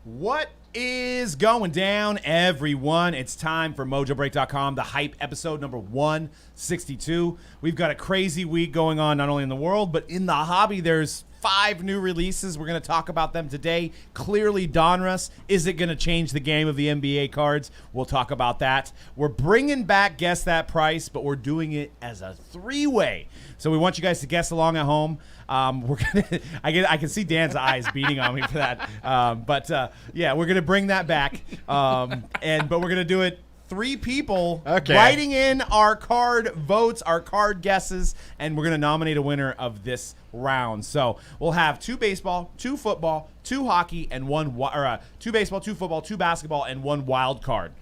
What is going down, everyone? It's time for Mojobreak.com, the hype episode number 162. We've got a crazy week going on, not only in the world, but in the hobby. There's 5 new releases. We're going to talk about them today. Clearly Donruss. Is it going to change the game of the NBA cards? We'll talk about that. We're bringing back Guess That Price, but we're doing it as a 3-way. So we want you guys to guess along at home. We're gonna. I can see Dan's eyes beating on me for that. Yeah, we're gonna bring that back. But we're gonna do it. 3 people writing in our card votes, our card guesses, and we're gonna nominate a winner of this round. So we'll have 2 baseball, 2 football, 2 hockey, and 2 baseball, 2 football, 2 basketball, and 1 wild card.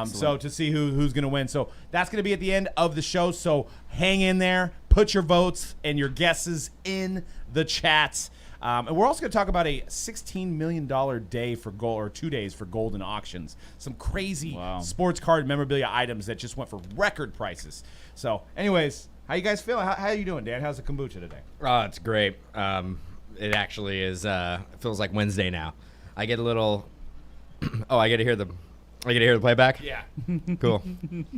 So to see who's going to win. So that's going to be at the end of the show. So hang in there. Put your votes and your guesses in the chats. And we're also going to talk about a $16 million day for gold, or 2 days for Goldin Auctions. Some crazy sports card memorabilia items that just went for record prices. So anyways, how you guys feeling? How are you doing, Dan? How's the kombucha today? Oh, it's great. It actually is. It feels like Wednesday now. I get a little. I get to hear the playback? Yeah. Cool.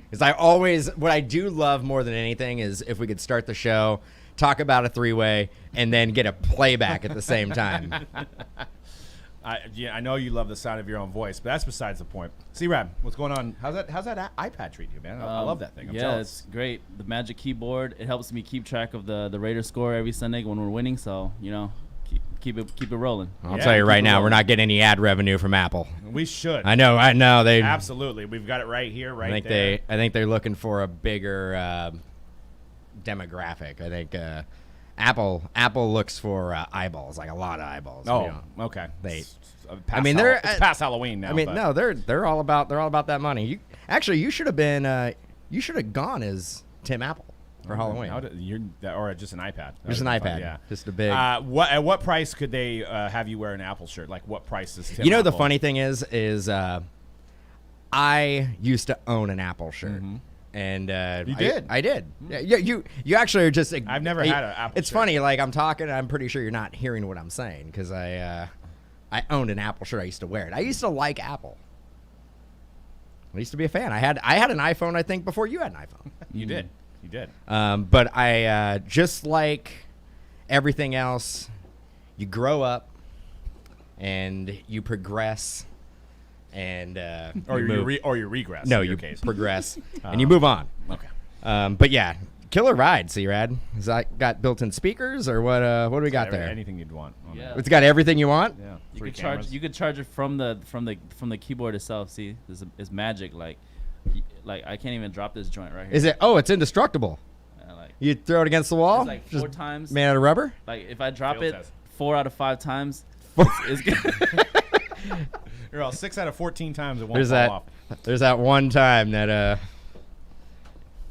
Because what I do love more than anything is if we could start the show, talk about a 3-way, and then get a playback at the same time. I know you love the sound of your own voice, but that's besides the point. C-Rad, what's going on? How's that iPad treat you, man? I love that thing. I'm jealous. It's great. The Magic Keyboard, it helps me keep track of the Raiders score every Sunday when we're winning, so, keep it rolling. I'll tell you right now, we're not getting any ad revenue from Apple. We should. I know. They absolutely. We've got it right here, there. I think they're looking for a bigger demographic. I think Apple looks for eyeballs, like a lot of eyeballs. Oh, okay. It's past Halloween now. I mean, no, they're all about that money. You should have gone as Tim Apple for Halloween. Or just an iPad. Just an iPad. Yeah. Just a big. At what price could they have you wear an Apple shirt? Like, what price is Tim Apple? The funny thing is I used to own an Apple shirt. Mm-hmm. And you did. I did. Yeah, you actually are just. I've never had an Apple. It's shirt. funny. Like, I'm talking. I'm pretty sure you're not hearing what I'm saying because I owned an Apple shirt. I used to wear it. I used to like Apple. I used to be a fan. I had an iPhone, I think, before you had an iPhone. You did. You did. But I just like everything else, you grow up and you progress, and or you regress. No, you progress and you move on. Okay. But yeah, killer ride, C-Rad. Has that got built-in speakers or what? What do we got there? Anything you'd want. Yeah. It's got everything you want. Yeah. You could charge it from the keyboard itself. See, it's magic. Like I can't even drop this joint right here. Is it? Oh, it's indestructible. You throw it against the wall. It's like 4 times. Made out of rubber. Like if I drop it 4 out of 5 times, it's good. You're all 6 out of 14 times it won't fall off. There's that one time that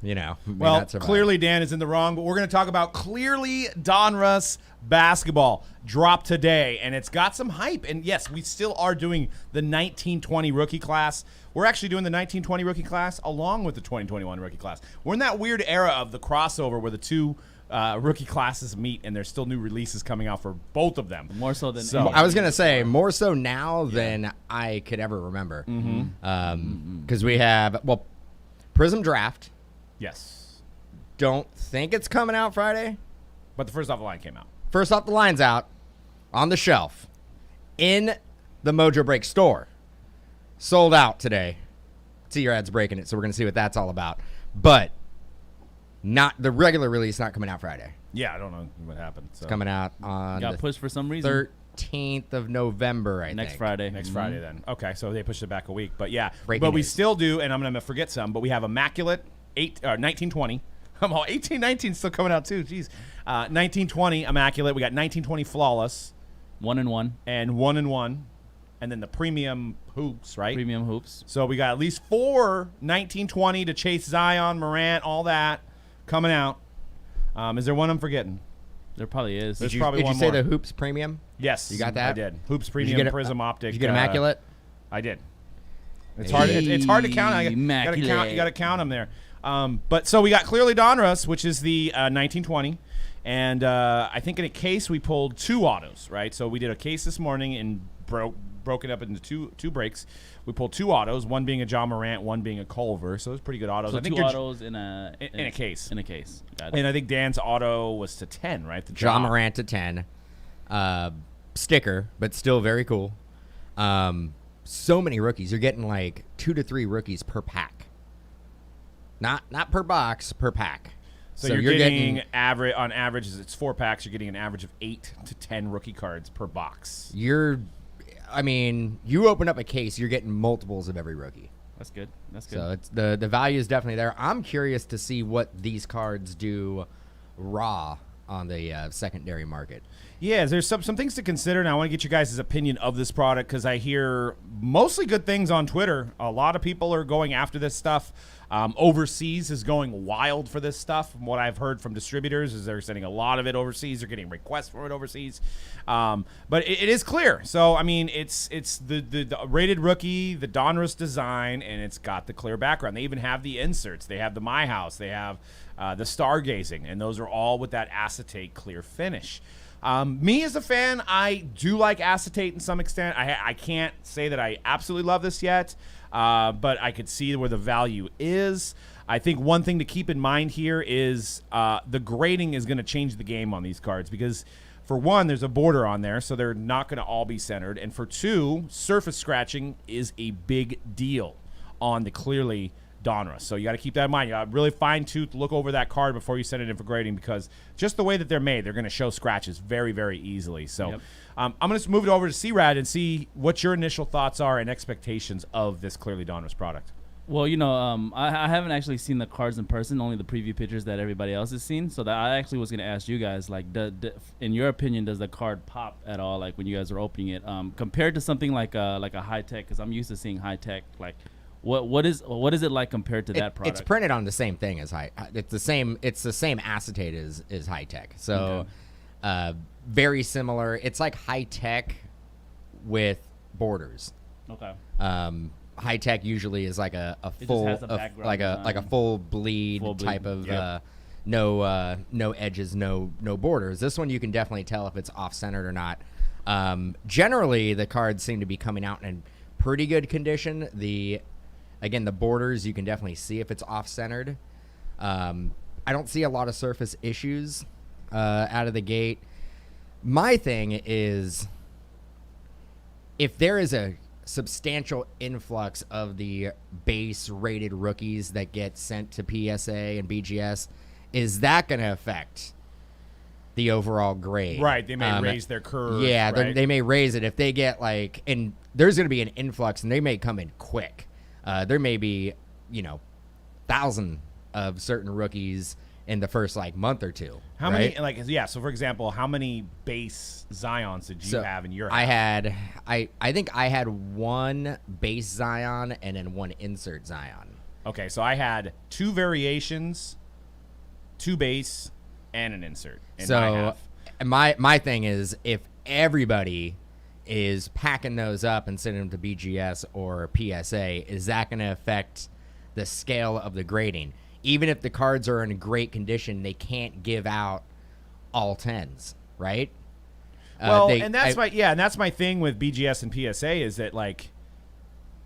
Well, clearly Dan is in the wrong, but we're going to talk about Clearly Donruss basketball. Drop today, and it's got some hype. And yes, we still are doing the 1920 rookie class. We're actually doing the 1920 rookie class along with the 2021 rookie class. We're in that weird era of the crossover where the 2 rookie classes meet, and there's still new releases coming out for both of them. More so than I was gonna say, more so now than I could ever remember. Because we have Prism Draft. Yes. Don't think it's coming out Friday, but the first off the line came out. First off the line's out on the shelf in the Mojobreak store. Sold out today. C-Rad's breaking it, so we're gonna see what that's all about. But not the regular release, not coming out Friday. Yeah, I don't know what happened. So. It's coming out on got pushed for some reason. 13th of November, I think. Next Friday. Next Friday, then. Okay, so they pushed it back a week. But yeah, we still do, and I'm going to forget some, but we have Immaculate 1920. 1819 still coming out too. Jeez. 1920 Immaculate. We got 1920 Flawless. 1-1. And 1-1. And then the Premium Hoops, right? Premium Hoops. So we got at least 4 1920 to chase Zion, Morant, all that coming out. Is there one I'm forgetting? There probably is. Did you say the Hoops Premium? Yes. You got that? I did. Hoops Premium, Prism Optic. Did you get Immaculate? I did. It's hard. It's hard to count. You got to count them there. But so we got Clearly Donruss, which is the 1920. And I think in a case we pulled 2 autos, right? So we did a case this morning and broke broken up into two breaks. We pulled 2 autos, one being a John Morant, one being a Culver. So it's pretty good autos. So I think 2 autos in a case. In a case. Got it. And I think Dan's auto was to 10, right? The John drop. Morant to 10. Sticker, but still very cool. So many rookies. You're getting like 2 to 3 rookies per pack. Not per box, per pack. So you're getting average on average. It's 4 packs. You're getting an average of 8 to 10 rookie cards per box. You open up a case, you're getting multiples of every rookie. That's good. That's good. So it's the value is definitely there. I'm curious to see what these cards do raw on the secondary market. Yeah, there's some things to consider, and I want to get you guys' opinion of this product because I hear mostly good things on Twitter. A lot of people are going after this stuff. Overseas is going wild for this stuff. From what I've heard from distributors is they're sending a lot of it overseas. They're getting requests for it overseas. But it is clear. So, I mean, it's the rated rookie, the Donruss design, and it's got the clear background. They even have the inserts. They have the My House. They have the stargazing, and those are all with that acetate clear finish. Me as a fan, I do like acetate in some extent. I can't say that I absolutely love this yet, but I could see where the value is. I think one thing to keep in mind here is the grading is going to change the game on these cards because, for one, there's a border on there, so they're not going to all be centered. And for 2, surface scratching is a big deal on the Clearly Donruss. So you got to keep that in mind. You got to really fine-tooth look over that card before you send it in for grading because just the way that they're made, they're going to show scratches very, very easily. So Yep. I'm going to move it over to C-Rad and see what your initial thoughts are and expectations of this Clearly Donruss product. Well, I haven't actually seen the cards in person, only the preview pictures that everybody else has seen. So that I actually was going to ask you guys, like, in your opinion, does the card pop at all, like when you guys are opening it, compared to something like a high tech? Because I'm used to seeing high tech. Like, what is it like compared to that product? It's printed on the same thing as high. It's the same acetate as high tech. So, very similar. It's like high tech with borders. Okay. High tech usually is like a It full just has a background like a full bleed type of no edges, no borders. This one you can definitely tell if it's off centered or not. Generally, the cards seem to be coming out in pretty good condition. The borders you can definitely see if it's off centered. I don't see a lot of surface issues out of the gate. My thing is, if there is a substantial influx of the base rated rookies that get sent to PSA and BGS, is that going to affect the overall grade? Right, they may raise their curve. Yeah, right? they may raise it if they get and there's going to be an influx and they may come in quick. There may be 1,000 of certain rookies in the first month or 2. How right? many? So for example, how many base Zions did you have in your house? I think I had 1 base Zion and then 1 insert Zion. Okay, so I had 2 variations, 2 base, and an insert in my half. My thing is, if everybody is packing those up and sending them to BGS or PSA, is that going to affect the scale of the grading? Even if the cards are in great condition, they can't give out all 10s, right? That's my thing with BGS and PSA is that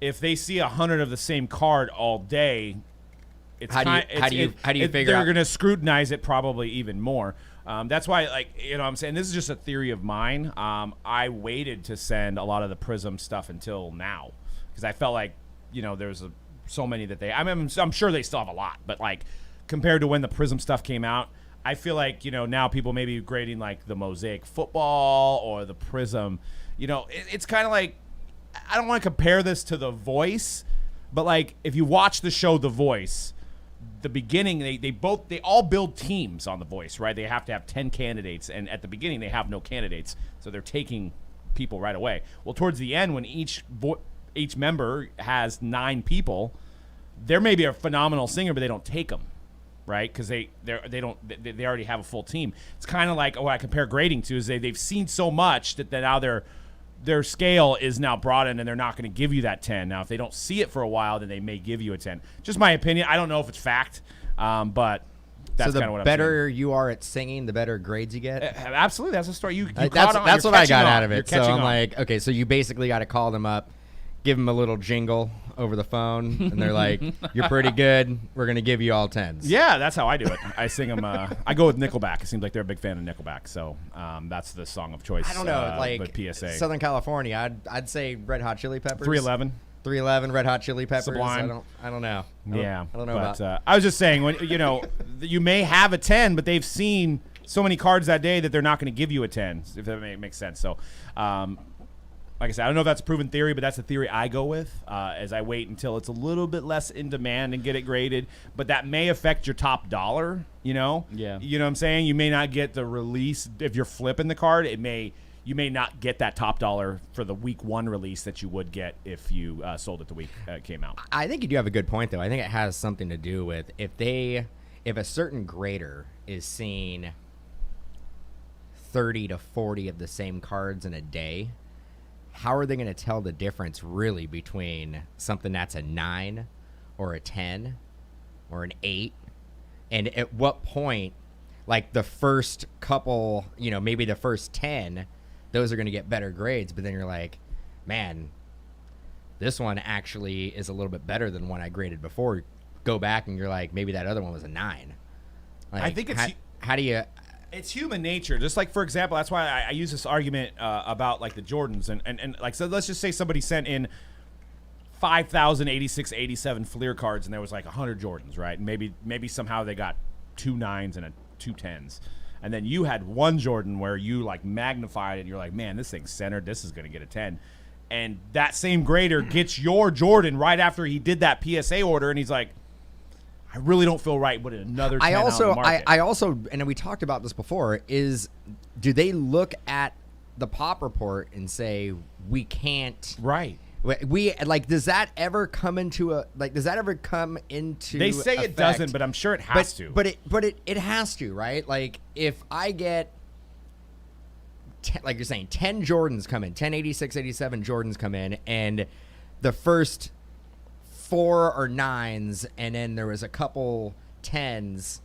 if they see 100 of the same card all day, how do you figure they're out? going to scrutinize it probably even more. That's why, I'm saying this is just a theory of mine. I waited to send a lot of the Prism stuff until now because I felt like there's so many that I'm sure they still have a lot, but compared to when the Prism stuff came out, I feel like now people may be grading the Mosaic Football or the Prism. It's kind of like, I don't want to compare this to The Voice, but if you watch the show The Voice, the beginning they all build teams on The Voice, right? They have to have 10 candidates, and at the beginning they have no candidates, so they're taking people right away. Well, towards the end, when each member has 9 people, there may be a phenomenal singer, but they don't take them, right? Because they already have a full team. It's kind of like what I compare grading to is they've seen so much that now their scale is now broadened and they're not going to give you that 10. Now, if they don't see it for a while, then they may give you a 10. Just my opinion. I don't know if it's fact, but that's so kind of what the I'm saying. better you are at singing, the better grades you get. Absolutely, that's the story. You That's caught on, that's you're what I catching got on. out of You're it. So catching I'm on. like, okay, so you basically got to call them up, give them a little jingle over the phone, and they're like, "You're pretty good. We're gonna give you all 10s." Yeah, that's how I do it. I sing them. I go with Nickelback. It seems like they're a big fan of Nickelback, so that's the song of choice. I don't know, like with PSA. Southern California, I'd say Red Hot Chili Peppers. 311. 311 Red Hot Chili Peppers. Sublime. I don't know. Yeah, I don't know but, about. I was just saying, when you may have a 10, but they've seen so many cards that day that they're not going to give you a 10, if that makes sense. So, like I said, I don't know if that's a proven theory, but that's the theory I go with as I wait until it's a little bit less in demand and get it graded. But that may affect your top dollar. Yeah. You know what I'm saying? You may not get the release if you're flipping the card. You may not get that top dollar for the week 1 release that you would get if you sold it the week it came out. I think you do have a good point, though. I think it has something to do with if a certain grader is seeing 30 to 40 of the same cards in a day, how are they going to tell the difference really between something that's a 9 or a 10 or an 8? And at what point, like the first couple, maybe the first 10, those are going to get better grades, but then you're like, man, this one actually is a little bit better than one I graded before. Go back and you're like, maybe that other one was a 9. Like, I think it's how do you? It's human nature. Just like, for example, that's why I use this argument about like the Jordans and like, so let's just say somebody sent in 5,086, 87 Fleer cards and there was like 100 Jordans, right? And maybe somehow they got 2 9s and 2 10s. And then you had one Jordan where you like magnified it and you're like, man, this thing's centered. This is going to get a 10. And that same grader gets your Jordan right after he did that PSA order. And he's like, I really don't feel right putting another 10 on the market. I also, and we talked about this before, do they look at the pop report and say, we can't. Right. We like, does that ever come into they say it doesn't, but I'm sure it has to. But it has to, right? Like if I get 10, like you're saying, 10 Jordans come in, 10 86, 87 Jordans come in, and the first 4 are 9s, and then there was a couple 10s.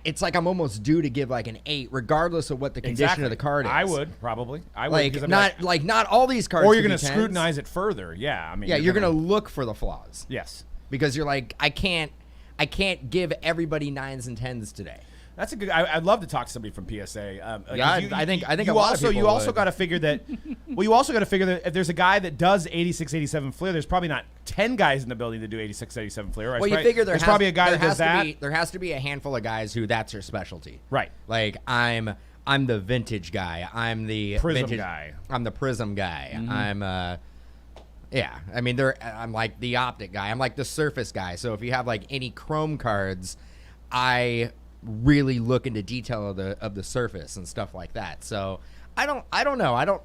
It's like I'm almost due to give like an 8, regardless of what the condition of the card is. I would probably. I would, like not all these cards. Or you're going to scrutinize it further. Yeah, I mean. Yeah, you're going to look for the flaws. Yes, because you're like, I can't give everybody 9s and 10s today. That's a good. I'd love to talk to somebody from PSA. I think you a lot of people you also would. got to figure that. Well, you also got to figure that if there's a guy that does 86, 87 Fleer, there's probably not 10 guys in the building to do 86, 87 Fleer. Right? Well, you figure there's probably a guy that does that. There has to be a handful of guys who that's their specialty. Right. Like I'm the vintage guy. I'm the Prism guy. I'm the Prism guy. Mm-hmm. Yeah. I mean, I'm like the optic guy. I'm like the surface guy. So if you have like any chrome cards, I really look into detail of the surface and stuff like that. So I don't know.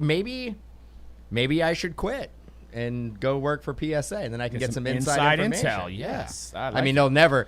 Maybe I should quit and go work for PSA, and then I can get some inside information. Intel. Yes. Yeah. I mean, they'll never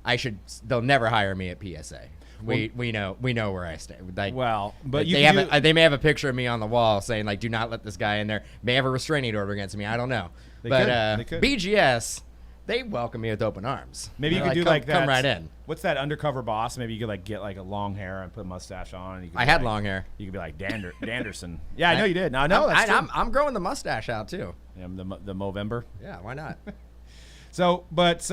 hire me at PSA. We know where I stay. Like, well, but they may have a picture of me on the wall saying like, do not let this guy in there. May have a restraining order against me. I don't know. They could. BGS, they welcome me with open arms. Maybe you could do like that. Come right in. What's that undercover boss? Maybe you could like get like a long hair and put a mustache on. And you could I had long hair. You could be like Danderson. Yeah, I know you did. No, that's true. I'm growing the mustache out too. Yeah, the Movember. Yeah, why not? So, but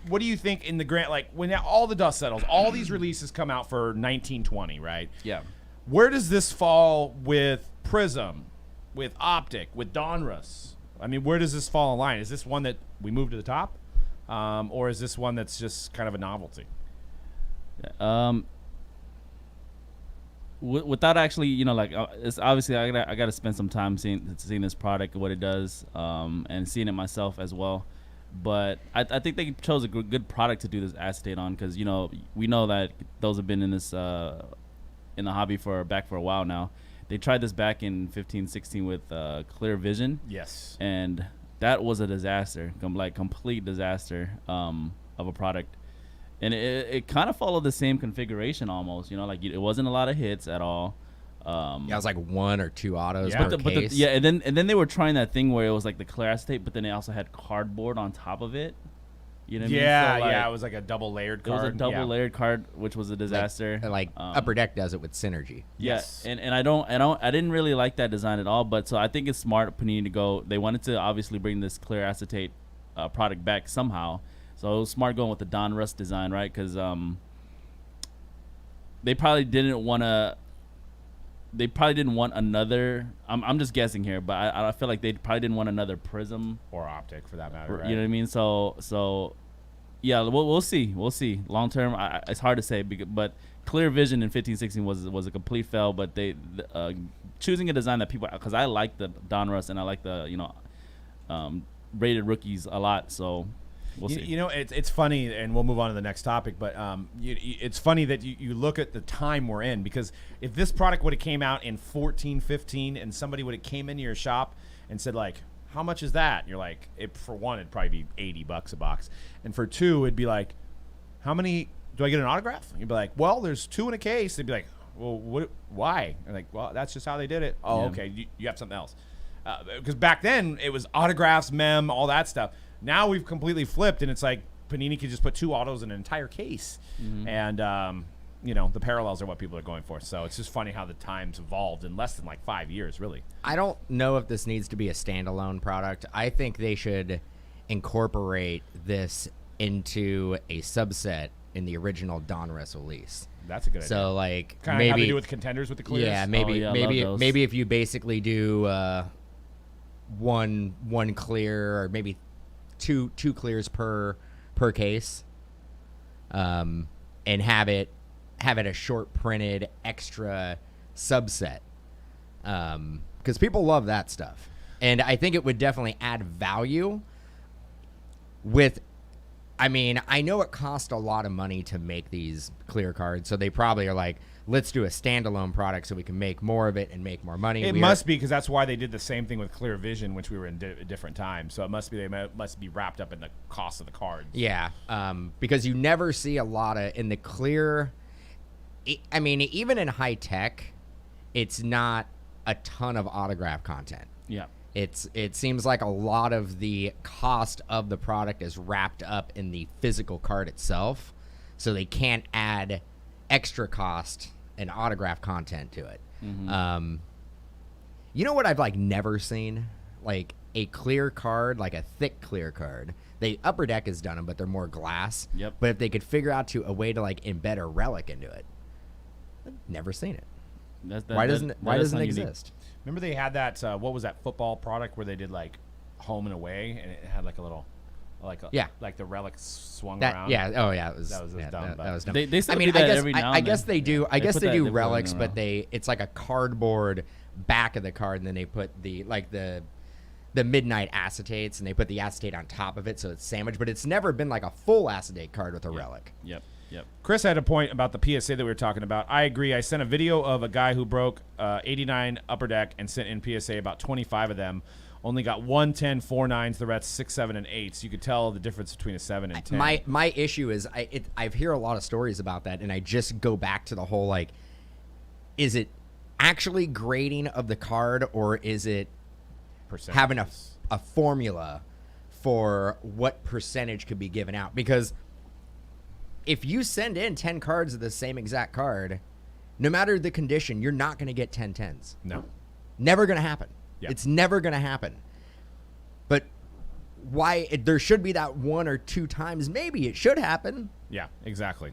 what do you think in the grant? Like when all the dust settles, all these releases come out for 1920, right? Yeah. Where does this fall with Prism, with Optic, with Donruss? I mean, where does this fall in line? Is this one that we move to the top, or is this one that's just kind of a novelty? Without actually, it's obviously I got to spend some time seeing this product, what it does, and seeing it myself as well. But I think they chose a good product to do this acetate on because we know that those have been in this in the hobby for a while now. They tried this back in 15, 16 with Clear Vision. Yes. And that was a disaster, complete disaster of a product. And it kind of followed the same configuration almost, it wasn't a lot of hits at all. It was like 1 or 2 autos per case. And then they were trying that thing where it was like the clear acetate, but then they also had cardboard on top of it. You know what I mean? Yeah, So, like, yeah. It was like a double layered It card. was a double yeah. layered card, which was a disaster. Like Upper Deck does it with Synergy. Yes. Yeah, and I didn't really like that design at all. But so I think it's smart of Panini to go. They wanted to obviously bring this clear acetate product back somehow. So it was smart going with the Donruss design, right? Because they probably didn't want to. They probably didn't want another. I'm just guessing here, but I feel like they probably didn't want another Prism Or Optic, for that matter. Right? You know what I mean? So yeah, we'll see. We'll see. Long term, it's hard to say, but Clear Vision in 15-16 was a complete fail. But they choosing a design that people, because I like the Donruss and I like the rated rookies a lot. So we'll see. You know, it's funny, and we'll move on to the next topic, but it's funny that you look at the time we're in, because if this product would have came out in 14-15 and somebody would have came into your shop and said, like, how much is that? And you're like, for one, it'd probably be $80 a box. And for two, it'd be like, how many, do I get an autograph? And you'd be like, well, there's 2 in a case. They'd be like, well, why? And like, well, that's just how they did it. Oh, Yeah. okay, you have something else. Because back then, it was autographs, mem, all that stuff. Now we've completely flipped, and it's like Panini could just put 2 autos in an entire case. Mm-hmm. And, the parallels are what people are going for. So it's just funny how the times evolved in less than like 5 years, really. I don't know if this needs to be a standalone product. I think they should incorporate this into a subset in the original Donruss release. That's a good idea. So like Kind of maybe how they do with contenders with the clears. yeah, I love those. maybe if you basically do one clear or maybe two clears per case, and have it a short printed extra subset, because people love that stuff, and I think it would definitely add value. I know it cost a lot of money to make these clear cards, so they probably are like, let's do a standalone product so we can make more of it and make more money. It must be, because that's why they did the same thing with Clear Vision, which we were in a different time. So it must be they must be wrapped up in the cost of the cards. Yeah, because you never see a lot of in the clear. Even in high tech, it's not a ton of autograph content. Yeah. It seems like a lot of the cost of the product is wrapped up in the physical card itself, so they can't add extra cost and autograph content to it. Mm-hmm. You know what I've never seen? Like a clear card, like a thick clear card. Upper Deck has done them, but they're more glass. Yep. But if they could figure out a way to embed a relic into it, I've never seen it. Why doesn't it exist? Remember they had that, what was that football product where they did like home and away, and it had like a little, like the relic swung around? Yeah. Oh yeah. That was dumb. That was dumb. They still do that every now I and guess then. they do. I guess put they that- do they put it in relics, a but row. it's like a cardboard back of the card, and then they put the midnight acetates, and they put the acetate on top of it, so it's sandwiched. But it's never been like a full acetate card with a relic. Yep. Chris had a point about the PSA that we were talking about. I agree. I sent a video of a guy who broke 89 Upper Deck and sent in PSA about 25 of them. Only got 1, 10, 4 9s, the rest 6, 7, and 8s. You could tell the difference between a 7 and 10. My issue is I hear a lot of stories about that, and I just go back to the whole is it actually grading of the card, or is it having a formula for what percentage could be given out? Because if you send in 10 cards of the same exact card, no matter the condition, you're not going to get 10 10s. No. Never going to happen. Yeah. It's never going to happen. But why there should be that 1 or 2 times, maybe it should happen. Yeah, exactly.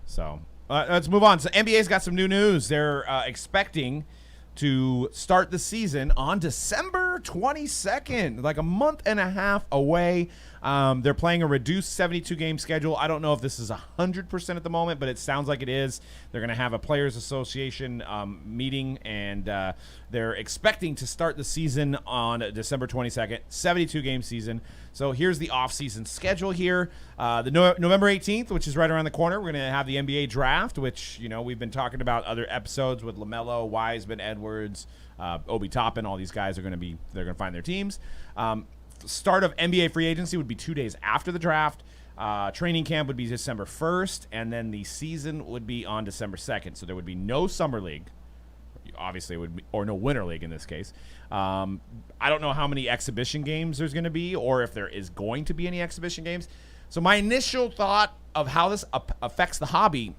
So let's move on. So NBA's got some new news. They're expecting to start the season on December 22nd, like a month and a half away. They're playing a reduced 72-game schedule. I don't know if this is 100% at the moment, but it sounds like it is. They're going to have a Players Association meeting, and they're expecting to start the season on December 22nd, 72-game season. So here's the off-season schedule here. November 18th, which is right around the corner, we're going to have the NBA draft, which, we've been talking about other episodes with LaMelo, Wiseman, Edwards, Obi Toppin. All they're going to find their teams. Start of NBA free agency would be 2 days after the draft. Training camp would be December 1st, and then the season would be on December 2nd. So there would be no summer league, obviously, or no winter league in this case. I don't know how many exhibition games there's going to be, or if there is going to be any exhibition games. So my initial thought of how this affects the hobby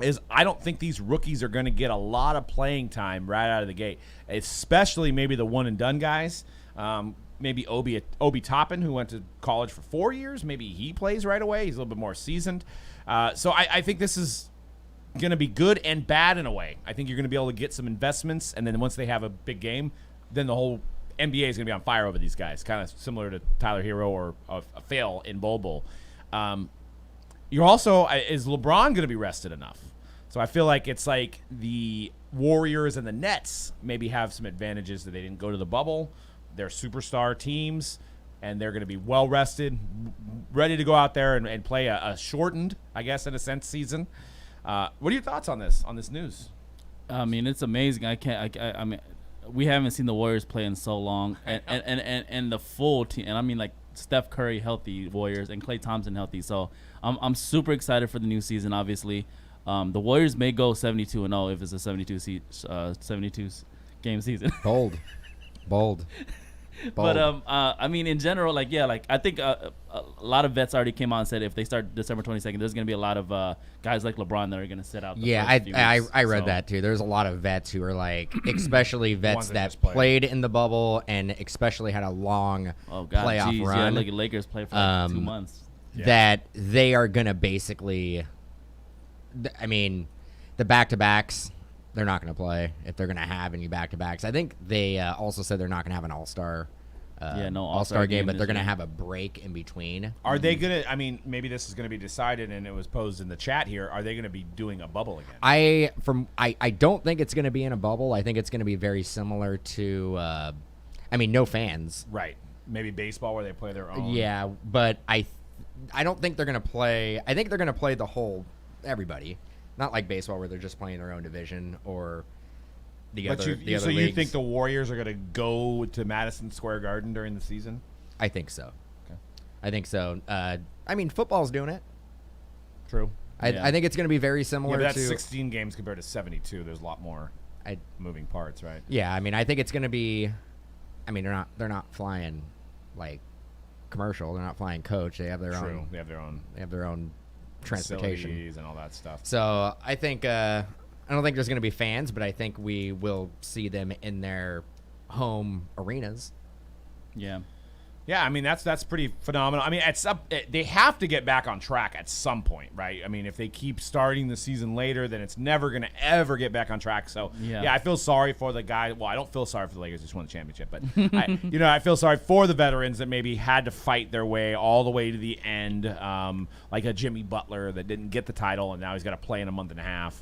is I don't think these rookies are going to get a lot of playing time right out of the gate, especially maybe the one-and-done guys. Maybe Obi Toppin, who went to college for 4 years. Maybe he plays right away. He's a little bit more seasoned. So I think this is going to be good and bad in a way. I think you're going to be able to get some investments, and then once they have a big game, then the whole NBA is going to be on fire over these guys, kind of similar to Tyler Hero or a Phil in Bol Bol. You're also, is LeBron going to be rested enough? So I feel like it's like the Warriors and the Nets maybe have some advantages that they didn't go to the bubble. They're superstar teams, and they're going to be well rested, ready to go out there and play a shortened, I guess, in a sense, season. What are your thoughts on this news? I mean, it's amazing. I mean, we haven't seen the Warriors play in so long, and the full team. And I mean, like Steph Curry healthy Warriors and Klay Thompson healthy. So I'm super excited for the new season. Obviously, the Warriors may go 72-0 if it's a 72 game season. Bold. But I mean, in general, like I think a lot of vets already came out and said if they start December 22nd, there's going to be a lot of guys like LeBron that are going to sit out. I read that too. There's a lot of vets who are like, especially vets that played in the bubble and especially had a long playoff run. Yeah, look at Lakers play for like 2 months. That they are going to basically, I mean, the back-to-backs. They're not going to play if they're going to have any back-to-backs. I think they also said they're not going to have an all-star all-star game, but they're going to have a break in between. Are they going to, I mean, maybe this is going to be decided, and it was posed in the chat here. Are they going to be doing a bubble again? I don't think it's going to be in a bubble. I think it's going to be very similar to, I mean, no fans. Right. Maybe baseball where they play their own. Yeah, but I don't think they're going to play. I think they're going to play the whole, everybody. Not like baseball where they're just playing their own division or the other leagues. You think the Warriors are going to go to Madison Square Garden during the season? I think so. Okay. I think so. I mean, football's doing it. True. I think it's going to be very similar but that's to 16 games compared to 72. There's a lot more moving parts, right? Yeah, I mean, I think it's going to be. I mean, they're not flying like commercial. They're not flying coach. They have their own. They have their own. They have their own transportation and all that stuff. So I think I don't think there's going to be fans, but I think we will see them in their home arenas. Yeah. Yeah, I mean that's pretty phenomenal. I mean, they have to get back on track at some point, right? I mean, if they keep starting the season later, then it's never going to ever get back on track. So, yeah, I feel sorry for the guy. Well, I don't feel sorry for the Lakers who just won the championship, but I feel sorry for the veterans that maybe had to fight their way all the way to the end, like a Jimmy Butler that didn't get the title and now he's got to play in a month and a half.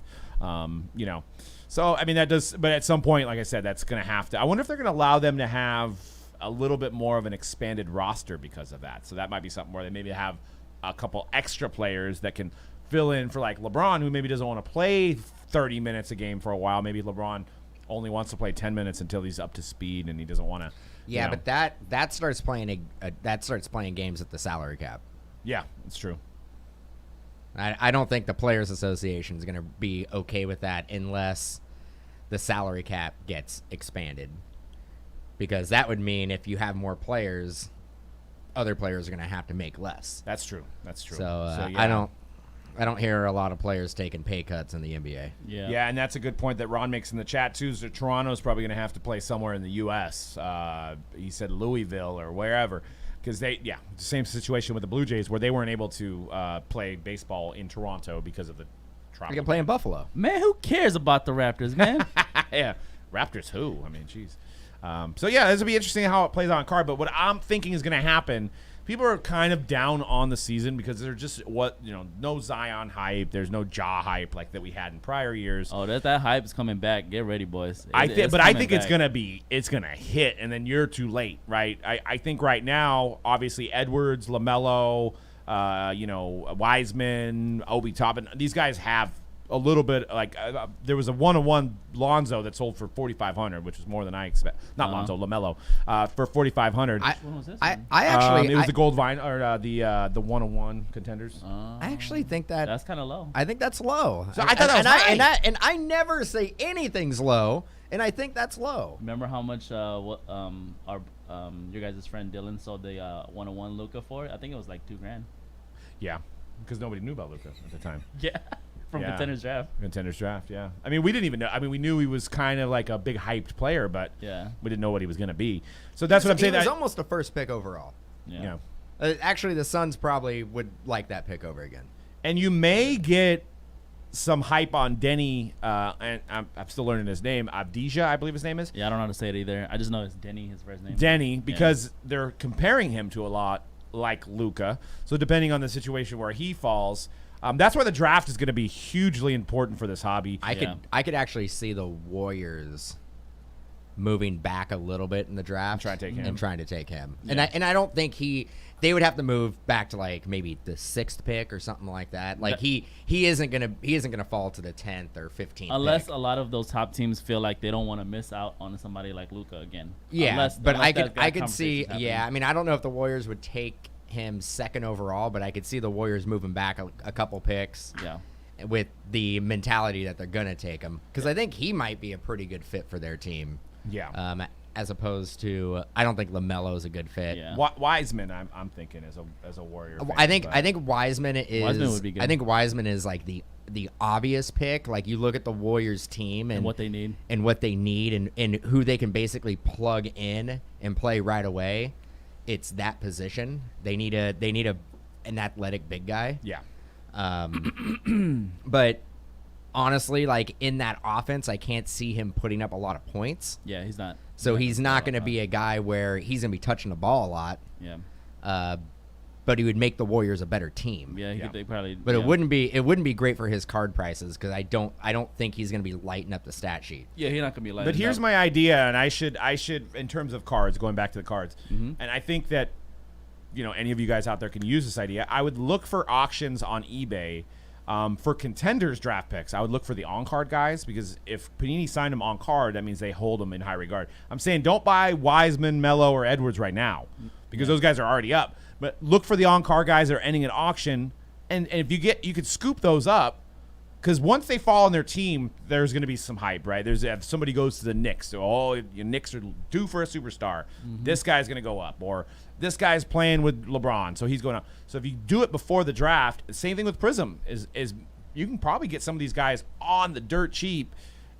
So I mean that does, but at some point, like I said, that's going to have to. I wonder if they're going to allow them to have a little bit more of an expanded roster because of that. So that might be something where they maybe have a couple extra players that can fill in for like LeBron, who maybe doesn't want to play 30 minutes a game for a while. Maybe LeBron only wants to play 10 minutes until he's up to speed and he doesn't want to. Yeah, but that starts playing games at the salary cap. Yeah, it's true. I don't think the Players Association is going to be okay with that unless the salary cap gets expanded. Because that would mean if you have more players, other players are going to have to make less. That's true. So yeah. I don't hear a lot of players taking pay cuts in the NBA. Yeah, and that's a good point that Ron makes in the chat too. Is that Toronto's probably going to have to play somewhere in the U.S. He said Louisville or wherever, because same situation with the Blue Jays where they weren't able to play baseball in Toronto because of the tropical. You can play in Buffalo. Man, who cares about the Raptors, man? Yeah, Raptors who? I mean, jeez. This will be interesting how it plays on card. But what I'm thinking is going to happen, people are kind of down on the season because there's just no Zion hype. There's no Ja hype like that we had in prior years. Oh, that hype is coming back. Get ready, boys. I think it's gonna hit, and then you're too late, right? I think right now, obviously Edwards, LaMelo, Wiseman, Obi Toppin, these guys have a little bit there was a 1-on-1 Lonzo that sold for $4,500, which was more than I expect. Not Lonzo, LaMelo, for $4,500. When was this? I actually it was the Gold Vine or the 1-on-1 Contenders. I actually think that's kind of low. I think that's low. So I thought that was high. And I never say anything's low, and I think that's low. Remember how much your guys' friend Dylan sold the 1-on-1 Luka for? I think it was like $2,000. Yeah, because nobody knew about Luka at the time. Yeah. From Yeah. Contenders Draft. Contenders Draft, yeah. I mean, we didn't even know. I mean, we knew he was kind of like a big hyped player, but Yeah. we didn't know what he was going to be. So that's what I'm saying. He was that, almost a first pick overall. Yeah. yeah. Actually, the Suns probably would like that pick over again. And you may get some hype on Denny, and I'm still learning his name. Avdija, I believe his name is. Yeah, I don't know how to say it either. I just know it's Denny, his first name. Denny, because they're comparing him to a lot like Luka. So depending on the situation where he falls, that's why the draft is going to be hugely important for this hobby. I could actually see the Warriors moving back a little bit in the draft Trying to take him. and trying to take him. Yeah. And I don't think they would have to move back to like maybe the 6th pick or something like that. Like he isn't gonna fall to the 10th or 15th. Unless pick. a lot of those top teams feel like they don't want to miss out on somebody like Luka again. Yeah, but I that could see. conversation's Yeah, I happening. mean, I don't know if the Warriors would take him 2nd overall, but I could see the Warriors moving back a couple picks Yeah. with the mentality that they're gonna take him, because I think he might be a pretty good fit for their team. Yeah. As opposed to, I don't think LaMelo's a good fit. Yeah. Wiseman, I'm thinking as a Warrior. I fan, think Wiseman is. Wiseman would be good. I think Wiseman is like the obvious pick. Like you look at the Warriors team And what they need. and who they can basically plug in and play right away. It's that position. They need an athletic big guy. Yeah. But honestly, like in that offense, I can't see him putting up a lot of points. Yeah, he's not. So he's not going to be a guy where he's going to be touching the ball a lot. Yeah. But he would make the Warriors a better team. Yeah, Yeah. they probably. But yeah. it wouldn't be great for his card prices, because I don't think he's going to be lighting up the stat sheet. Yeah, he's not gonna be like. But here's my idea, and I should in terms of cards, going back to the cards, Mm-hmm. and I think that any of you guys out there can use this idea. I would look for auctions on eBay for contenders draft picks. I would look for the on card guys, because if Panini signed them on card, that means they hold them in high regard. I'm saying don't buy Wiseman, Melo, or Edwards right now, because those guys are already up. But look for the on card guys that are ending an auction, and if you could scoop those up. Because once they fall on their team, there's going to be some hype, right? If somebody goes to the Knicks, your Knicks are due for a superstar. Mm-hmm. This guy's going to go up, or this guy's playing with LeBron, so he's going up. So if you do it before the draft, same thing with Prism is you can probably get some of these guys on the dirt cheap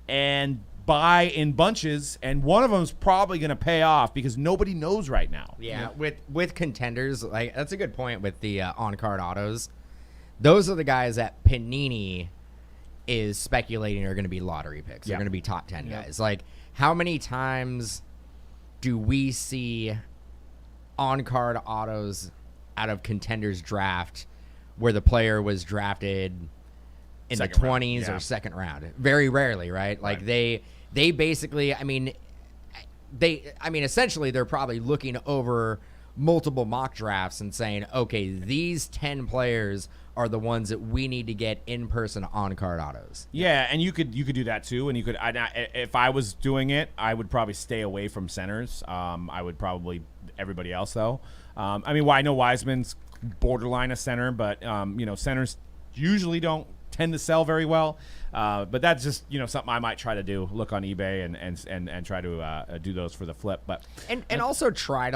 and buy in bunches, and one of them's probably going to pay off because nobody knows right now. Yeah, with contenders, like that's a good point with the on card autos. Those are the guys that Panini is speculating are going to be lottery picks. They're Yeah. going to be top 10 guys. Like, how many times do we see on-card autos out of contenders draft where the player was drafted in Second the round, 20s yeah. or second round? Very rarely, right? Like they basically, essentially they're probably looking over multiple mock drafts and saying, okay, these 10 players are the ones that we need to get in-person on-card autos. Yeah, and you could do that too. And you could, if I was doing it, I would probably stay away from centers. I would probably everybody else though. I know Wiseman's borderline a center, but centers usually don't tend to sell very well. But that's just something I might try to do. Look on eBay and try to do those for the flip. But and also try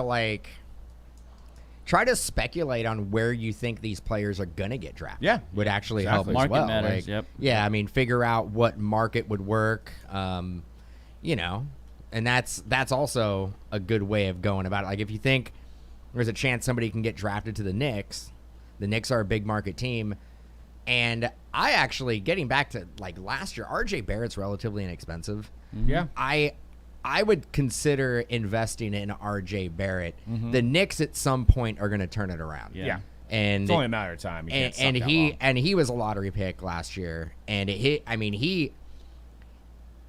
to speculate on where you think these players are gonna get drafted. Yeah, would actually exactly. help as Market well. matters, Like, yep. Yeah, figure out what market would work. And that's also a good way of going about it. Like if you think there's a chance somebody can get drafted to the Knicks are a big market team. And I actually, getting back to like last year, RJ Barrett's relatively inexpensive. yeah, I would consider investing in RJ Barrett. The Knicks at some point are going to turn it around. Yeah. yeah. And It's only a matter of time. You can't suck that long. he was a lottery pick last year, and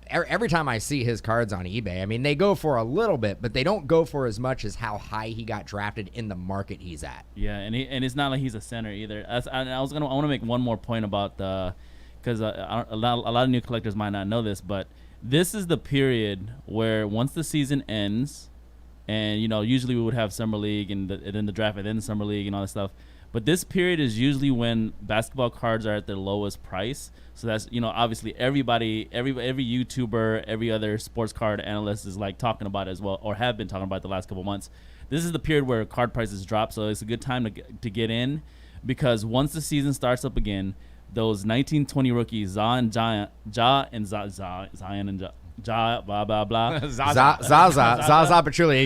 every time I see his cards on eBay, they go for a little bit, but they don't go for as much as how high he got drafted in the market he's at. Yeah, and it's not like he's a center either. I want to make one more point about because a lot of new collectors might not know this, but this is the period where once the season ends, and usually we would have summer league and then the draft and then the summer league and all that stuff. But this period is usually when basketball cards are at their lowest price. So that's obviously every YouTuber, every other sports card analyst is like talking about it as well, or have been talking about it the last couple months. This is the period where card prices drop, so it's a good time to get in. because once the season starts up again, those 1920 rookies, Zion and Ja, blah blah blah. Zaza Pachulia.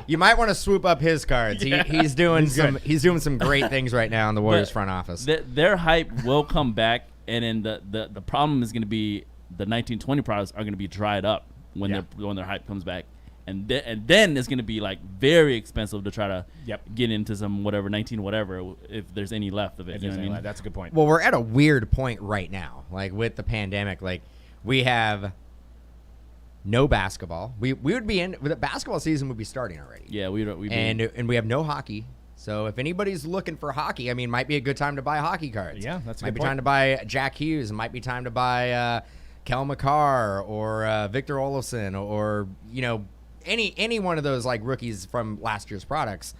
You might want to swoop up his cards. He's doing some great things right now in the Warriors front office. Their hype will come back, and then the problem is going to be the 1920 products are going to be dried up when their hype comes back. And then it's going to be like very expensive to try to get into some whatever 19 whatever if there's any left of it. You know what I mean? That's a good point. Well, we're at a weird point right now, like with the pandemic. Like we have no basketball. We would be in the basketball season would be starting already. Yeah, we and we have no hockey. So if anybody's looking for hockey, I mean, it might be a good time to buy hockey cards. Yeah, that's a might good be point. time to buy Jack Hughes. It might be time to buy Kel McCarr or Victor Olofsson or any one of those like rookies from last year's products.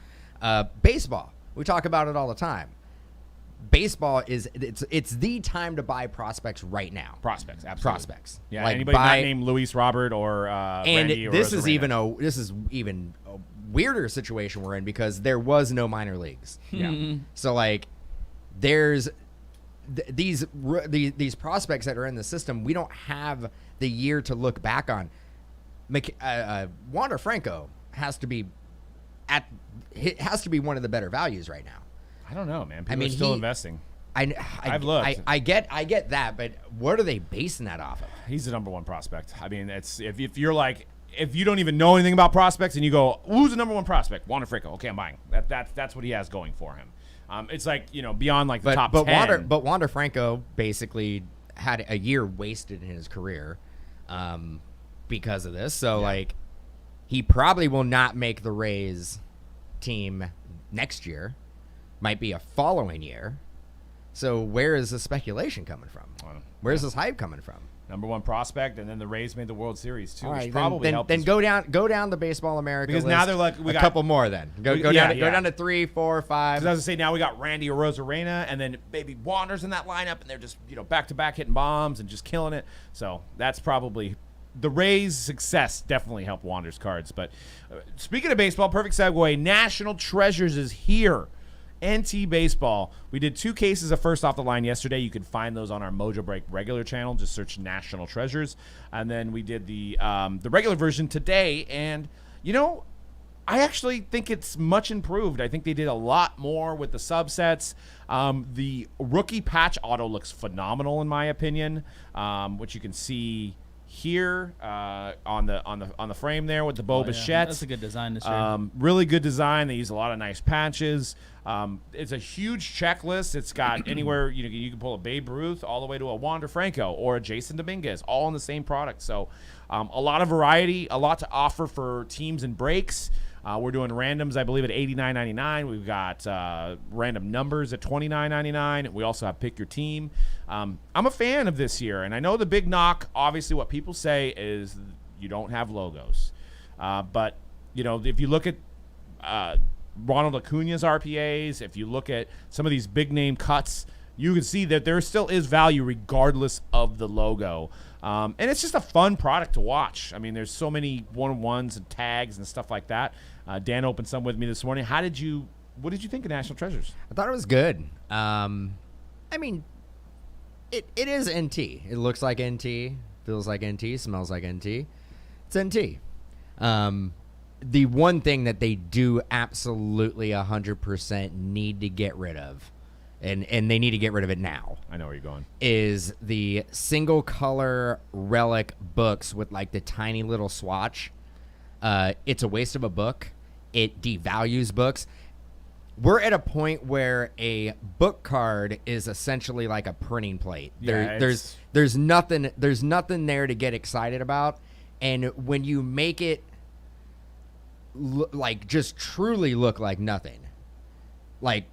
Baseball, we talk about it all the time. Baseball it's the time to buy prospects right now. Prospects, absolutely. Prospects. Yeah, like anybody not named Luis Robert or and Randy or this is Rosarena. even a weirder situation we're in because there was no minor leagues. Yeah. So like there's these prospects that are in the system. We don't have the year to look back on. Wander Franco has to be one of the better values right now. I don't know, man. People are still investing. I've looked. I get that, but what are they basing that off of? He's the number one prospect. I mean, it's if you're like if you don't even know anything about prospects and you go, who's the number one prospect? Wander Franco. Okay, I'm buying. That's what he has going for him. It's like beyond like the top 10. Wander Franco basically had a year wasted in his career because of this. So like he probably will not make the Rays team next year. Might be a following year. So where is the speculation coming from? Where's this hype coming from? Number one prospect, and then the Rays made the World Series too, All right, which probably helped. Then go down the Baseball America because list. now they're like we a got couple more. Then go down to 3, 4, 5. Because I was gonna say now we got Randy or Rosarena, and then maybe Wander's in that lineup, and they're just back to back hitting bombs and just killing it. So that's probably the Rays' success definitely helped Wander's cards. But speaking of baseball, perfect segue. National Treasures is here. NT Baseball. We did 2 cases of First Off the Line yesterday. You can find those on our Mojobreak regular channel. Just search National Treasures. And then we did the regular version today. And, I actually think it's much improved. I think they did a lot more with the subsets. The rookie patch auto looks phenomenal in my opinion, which you can see here on the frame there with the Bo Bichette. That's a good design this year. Really good design. They use a lot of nice patches. It's a huge checklist. It's got anywhere you can pull a Babe Ruth all the way to a Wander Franco or a Jason Dominguez, all in the same product. So a lot of variety, a lot to offer for teams and breaks. We're doing randoms, I believe, at $89.99. We've got random numbers at $29.99. We also have Pick Your Team. I'm a fan of this year, and I know the big knock, obviously, what people say is you don't have logos. But, if you look at Ronald Acuna's RPAs, if you look at some of these big-name cuts, you can see that there still is value regardless of the logo. And it's just a fun product to watch. I mean, there's so many one-on-ones and tags and stuff like that. Dan opened some with me this morning. What did you think of National Treasures? I thought it was good. I mean, it is NT. It looks like NT, feels like NT, smells like NT. It's NT. The one thing that they do absolutely 100% need to get rid of, and they need to get rid of it now. I know where you're going. Is the single color relic books with like the tiny little swatch. It's a waste of a book. It devalues books. We're at a point where a book card is essentially like a printing plate. There's nothing there to get excited about, and when you make it like just truly look like nothing, like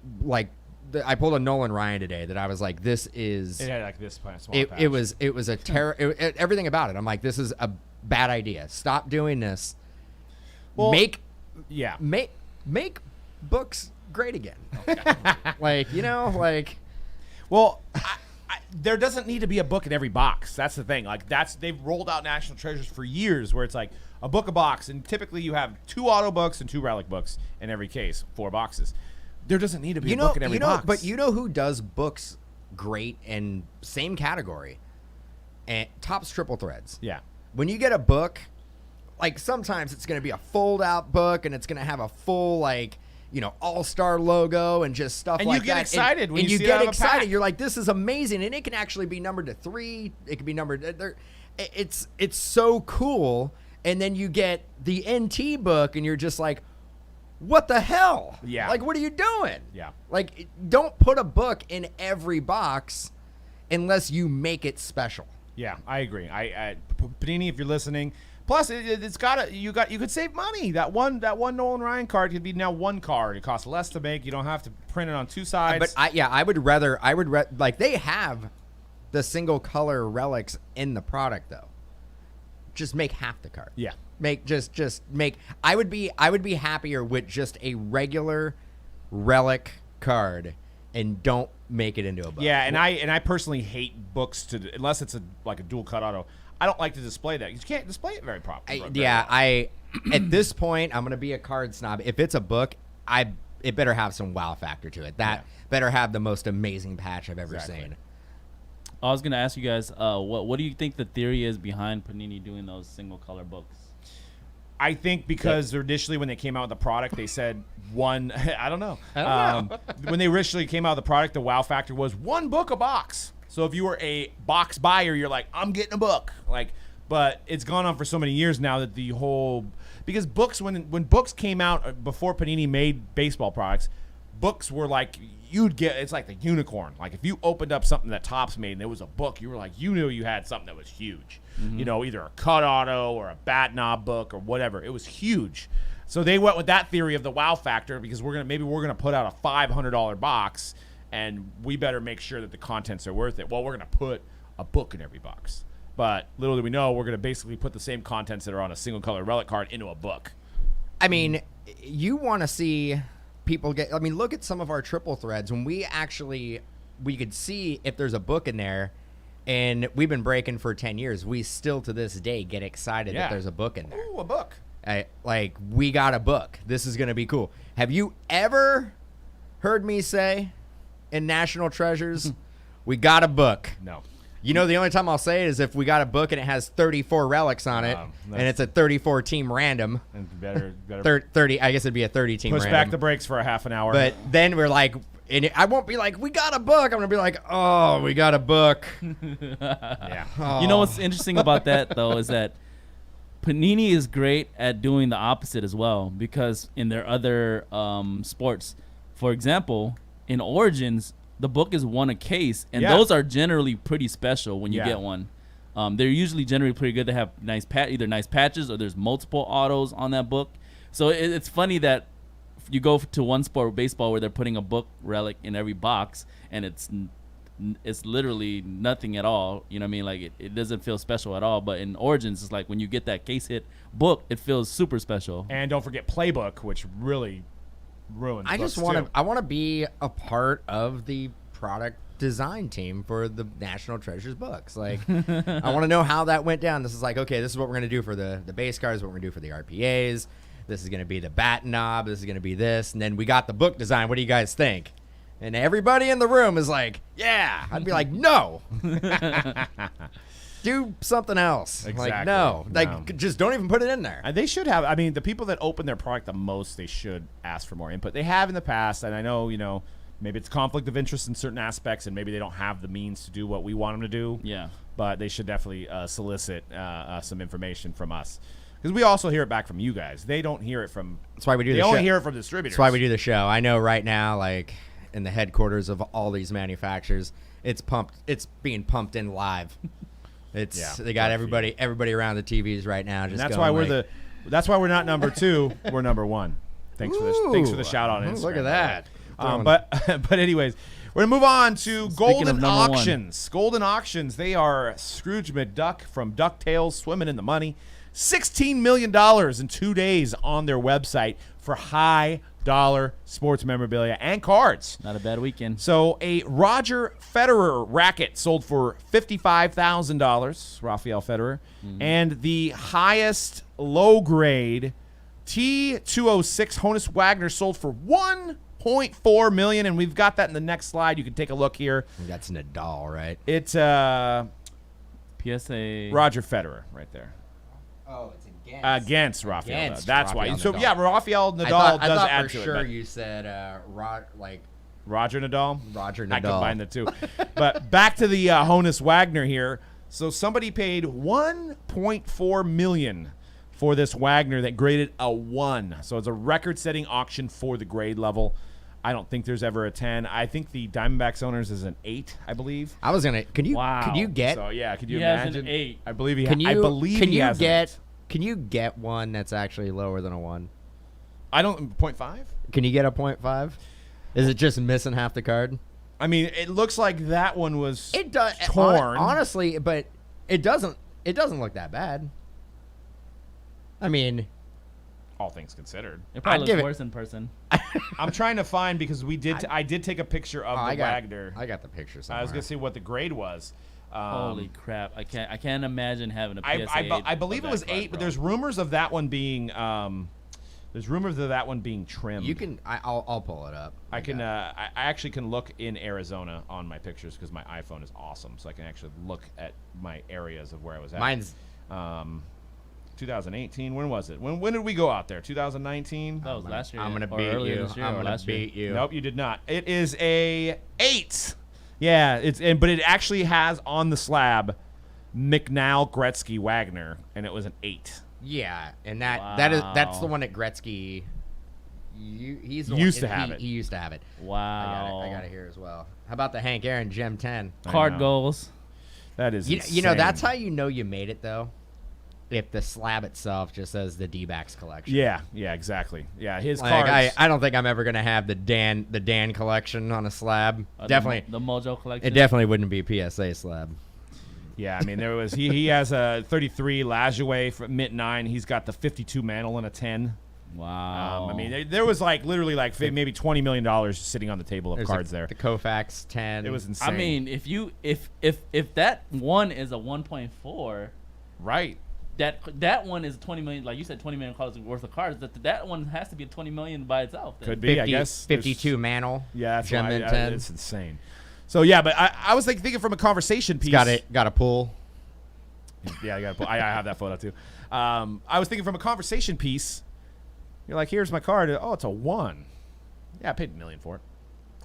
I pulled a Nolan Ryan today that I was like, this is. It had like this small patch. It was a terror. Everything about it. I'm like, this is a bad idea. Stop doing this. Well, make books great again. Okay. Well, there doesn't need to be a book in every box. That's the thing. Like they've rolled out National Treasures for years, where it's like a book a box, and typically you have 2 auto books and 2 relic books in every case, 4 boxes. there doesn't need to be a book in every box. But you know who does books great in same category? And Topps Triple Threads. Yeah. When you get a book, like sometimes it's going to be a fold-out book, and it's going to have a full, like, you know, all-star logo and just stuff And like you get that. excited when and you you see it out get of a excited. pack. You're like, this is amazing, and it can actually be numbered to 3. It can be numbered. It's so cool. And then you get the NT book, and you're just like, what the hell? Yeah. Like, what are you doing? Yeah. Like, don't put a book in every box unless you make it special. Yeah, I agree. Panini, if you're listening, plus it's got you could save money. That one Nolan Ryan card could be now one card. It costs less to make. You don't have to print it on 2 sides. But I would rather like they have the single color relics in the product though. Just make half the card. Yeah. Make just make. I would be happier with just a regular relic card and don't make it into a book. Yeah, and I personally hate books unless it's like a dual cut auto. I don't like to display that. You can't display it very properly. At this point, I'm gonna be a card snob. If it's a book, it better have some wow factor to it. That better have the most amazing patch I've ever seen. I was gonna ask you guys, what do you think the theory is behind Panini doing those single color books? I think because initially when they came out with the product, they said one. I don't know. When they initially came out with the product, the wow factor was one book a box. So if you were a box buyer, you're like, I'm getting a book. Like, but it's gone on for so many years now that the whole because books when books came out before Panini made baseball products, books were like you'd get. It's like the unicorn. Like if you opened up something that Topps made and there was a book, you were like you knew you had something that was huge. Mm-hmm. You know, either a cut auto or a bat knob book or whatever. It was huge. So they went with that theory of the wow factor because we're gonna put out a $500 box and we better make sure that the contents are worth it. Well, we're gonna put a book in every box, but little do we know we're gonna basically put the same contents that are on a single color relic card into a book. I mean, you want to see people get. I mean, look at some of our triple threads when we could see if there's a book in there. And we've been breaking for 10 years. We still, to this day, get excited that there's a book in there. Ooh, a book. Like, we got a book. This is going to be cool. Have you ever heard me say in National Treasures, we got a book? No. You know, the only time I'll say it is if we got a book and it has 34 relics on it, and it's a 34-team random. And better 30. I guess it'd be a 30-team push random. back the brakes for a half an hour. But then we're like... And I won't be like, we got a book. I'm going to be like, oh, we got a book. Yeah. Oh. You know what's interesting about that, though, is that Panini is great at doing the opposite as well because in their other sports, for example, in Origins, the book is one a case, and those are generally pretty special when you get one. They're usually generally pretty good. They have either nice patches or there's multiple autos on that book. So it's funny that you go to one sport, baseball, where they're putting a book relic in every box, and it's literally nothing at all. You know what I mean? Like it doesn't feel special at all. But in Origins, it's like when you get that case hit book, it feels super special. And don't forget Playbook, which really ruins. I just want to. I want to be a part of the product design team for the National Treasures books. Like, I want to know how that went down. This is like, okay, this is what we're gonna do for the base cards. What we're gonna do for the RPAs. This is going to be the bat knob. This is going to be this. And then we got the book design. What do you guys think? And everybody in the room is like, yeah. I'd be like, no. Do something else. Exactly. Like, no. Like, No. just don't even put it in there. They should have. I mean, the people that open their product the most, they should ask for more input. They have in the past, and I know, maybe it's conflict of interest in certain aspects, and maybe they don't have the means to do what we want them to do. Yeah. But they should definitely solicit some information from us. Because we also hear it back from you guys. They don't hear it from. That's why we do the show. show. They only hear it from distributors. That's why we do the show. I know right now, like in the headquarters of all these manufacturers, it's being pumped in live. They got everybody around the TVs right now. Just and that's going why that's why we're not number 2. We're number 1. Thanks for the shout out on Instagram. Look at that. But anyways, we're gonna move on to Goldin number Auctions. Goldin Auctions. They are Scrooge McDuck from DuckTales swimming in the money. $16 million in 2 days on their website for high dollar sports memorabilia and cards. Not a bad weekend. So a Roger Federer racket sold for $55,000, Rafael Federer, and the highest low grade T206 Honus Wagner sold for $1.2 1.4 million, and we've got that in the next slide. You can take a look here. That's Nadal, right? It's PSA. Roger Federer right there. Oh, it's Against Rafael. Against That's Rafael why. So Nadal. yeah, Rafael Nadal I does thought add for to sure it. But you said Roger Nadal. Roger I Nadal. combined the two. But back to the Honus Wagner here. So somebody paid $1.4 million for this Wagner that graded a 1. So it's a record-setting auction for the grade level. I don't think there's ever a 10. I think the Diamondbacks owners is an 8, I believe. I was gonna. Can you? Wow. Can you get? So yeah, could you He has an imagine? 8. I believe he. Can you? I believe Can he you has an get? 8. Can you get one that's actually lower than a 1? I don't. 0.5. Can you get a 0.5? Is it just missing half the card? I mean, it looks like that one was It does. torn. Honestly, but it doesn't. It doesn't look that bad. I mean, all things considered. It probably I'd give looks it- worse in person. I'm trying to find because we did. I did take a picture of the Wagner. I got the picture somewhere. I was gonna see what the grade was. Holy crap! I can't imagine having a PSA. I believe it was 8, but there's rumors of that one being trimmed. You can. I'll pull it up. I can. I actually can look in Arizona on my pictures because my iPhone is awesome, so I can actually look at my areas of where I was at. Mine's 2018. When was it? When did we go out there? 2019. That was last year. I'm gonna or beat earlier you. this year I'm or gonna last year. beat you. Nope, you did not. It is a 8. Yeah, but it actually has on the slab McNall, Gretzky, Wagner, and it was an 8. Yeah, and that's the Wow. one that Gretzky. He's the Used one, to have it. He used to have it. Wow. I got it here as well. How about the Hank Aaron Gem 10? I Card know. goals. That is You know that's insane. how you know you made it though. If the slab itself just says the D-backs collection. Yeah, exactly. Yeah, his Like, cards. I don't think I'm ever gonna have the Dan collection on a slab. Definitely, the Mojo collection. it definitely wouldn't be a PSA slab. Yeah, I mean there was he has a 33 Lajoie from Mint 9. He's got the 52 Mantle and a 10. Wow. I mean there was like literally like maybe $20 million sitting on the table of There's cards there. The Koufax 10. It was insane. I mean, if that one is a 1.4, right. that one is 20 million. Like you said, 20 million dollars worth of cards. That one has to be 20 million by itself. Then. Could be, I guess. 52 Mantle. Yeah, that's Gem why Mint 10. it's insane. So yeah, but I was like thinking from a conversation piece. Got a pull. Yeah, I got. I have that photo too. I was thinking from a conversation piece. You're like, here's my card. Oh, it's a 1. Yeah, I paid $1 million for it.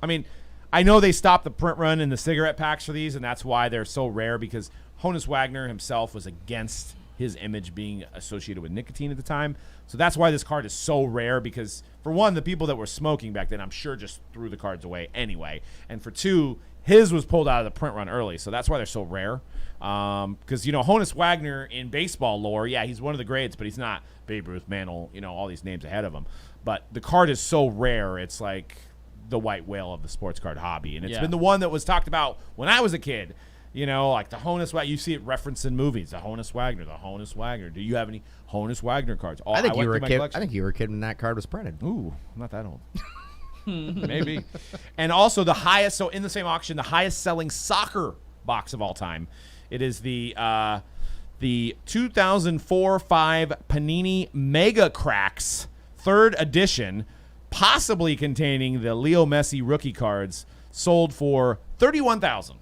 I mean, I know they stopped the print run and the cigarette packs for these, and that's why they're so rare because Honus Wagner himself was against his image being associated with nicotine at the time. So that's why this card is so rare because, for one, the people that were smoking back then, I'm sure just threw the cards away anyway. And for two, his was pulled out of the print run early. So that's why they're so rare. Because, Honus Wagner in baseball lore, yeah, he's one of the greats, but he's not Babe Ruth, Mantle, all these names ahead of him. But the card is so rare, it's like the white whale of the sports card hobby. And it's been the one that was talked about when I was a kid. Like the Honus Wagner. You see it referenced in movies. The Honus Wagner. The Honus Wagner. Do you have any Honus Wagner cards? I think you were a through my kid. collection. I think you were a kid when that card was printed. Ooh, I'm not that old. Maybe. And also the highest, so in the same auction, the highest selling soccer box of all time. It is the 2004-5 Panini Mega Cracks 3rd edition, possibly containing the Leo Messi rookie cards, sold for $31,000.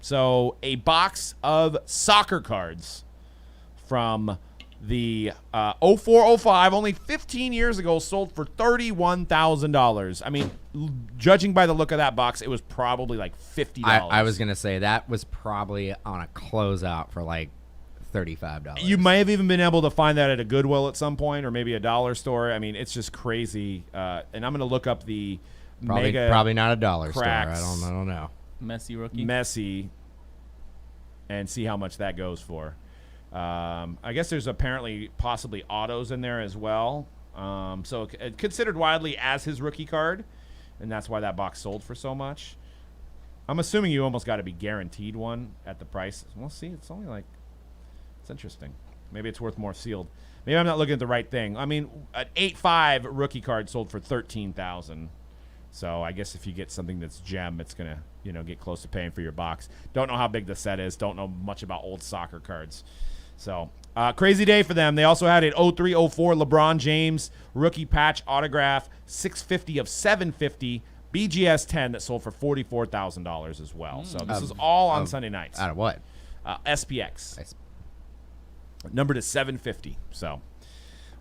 So a box of soccer cards from the 04-05, only 15 years ago, sold for $31,000. I mean, judging by the look of that box, it was probably like $50. I was going to say that was probably on a closeout for like $35. You may have even been able to find that at a Goodwill at some point or maybe a dollar store. I mean, it's just crazy. And I'm going to look up the probably not a dollar cracks. store. I don't know. Messi rookie. Messi and see how much that goes for. I guess there's apparently possibly autos in there as well. So considered widely as his rookie card, and that's why that box sold for so much. I'm assuming you almost got to be guaranteed one at the price. We'll see. It's only like, it's interesting. Maybe it's worth more sealed. Maybe I'm not looking at the right thing. I mean, an 8.5 rookie card sold for $13,000. So I guess if you get something that's gem, it's gonna get close to paying for your box. Don't know how big the set is. Don't know much about old soccer cards. So Crazy day for them. They also had an 03-04 LeBron James rookie patch autograph, 650 of 750 BGS 10 that sold for $44,000 as well. So this is all on Sunday nights. Out of what? SPX. Numbered to 750. So,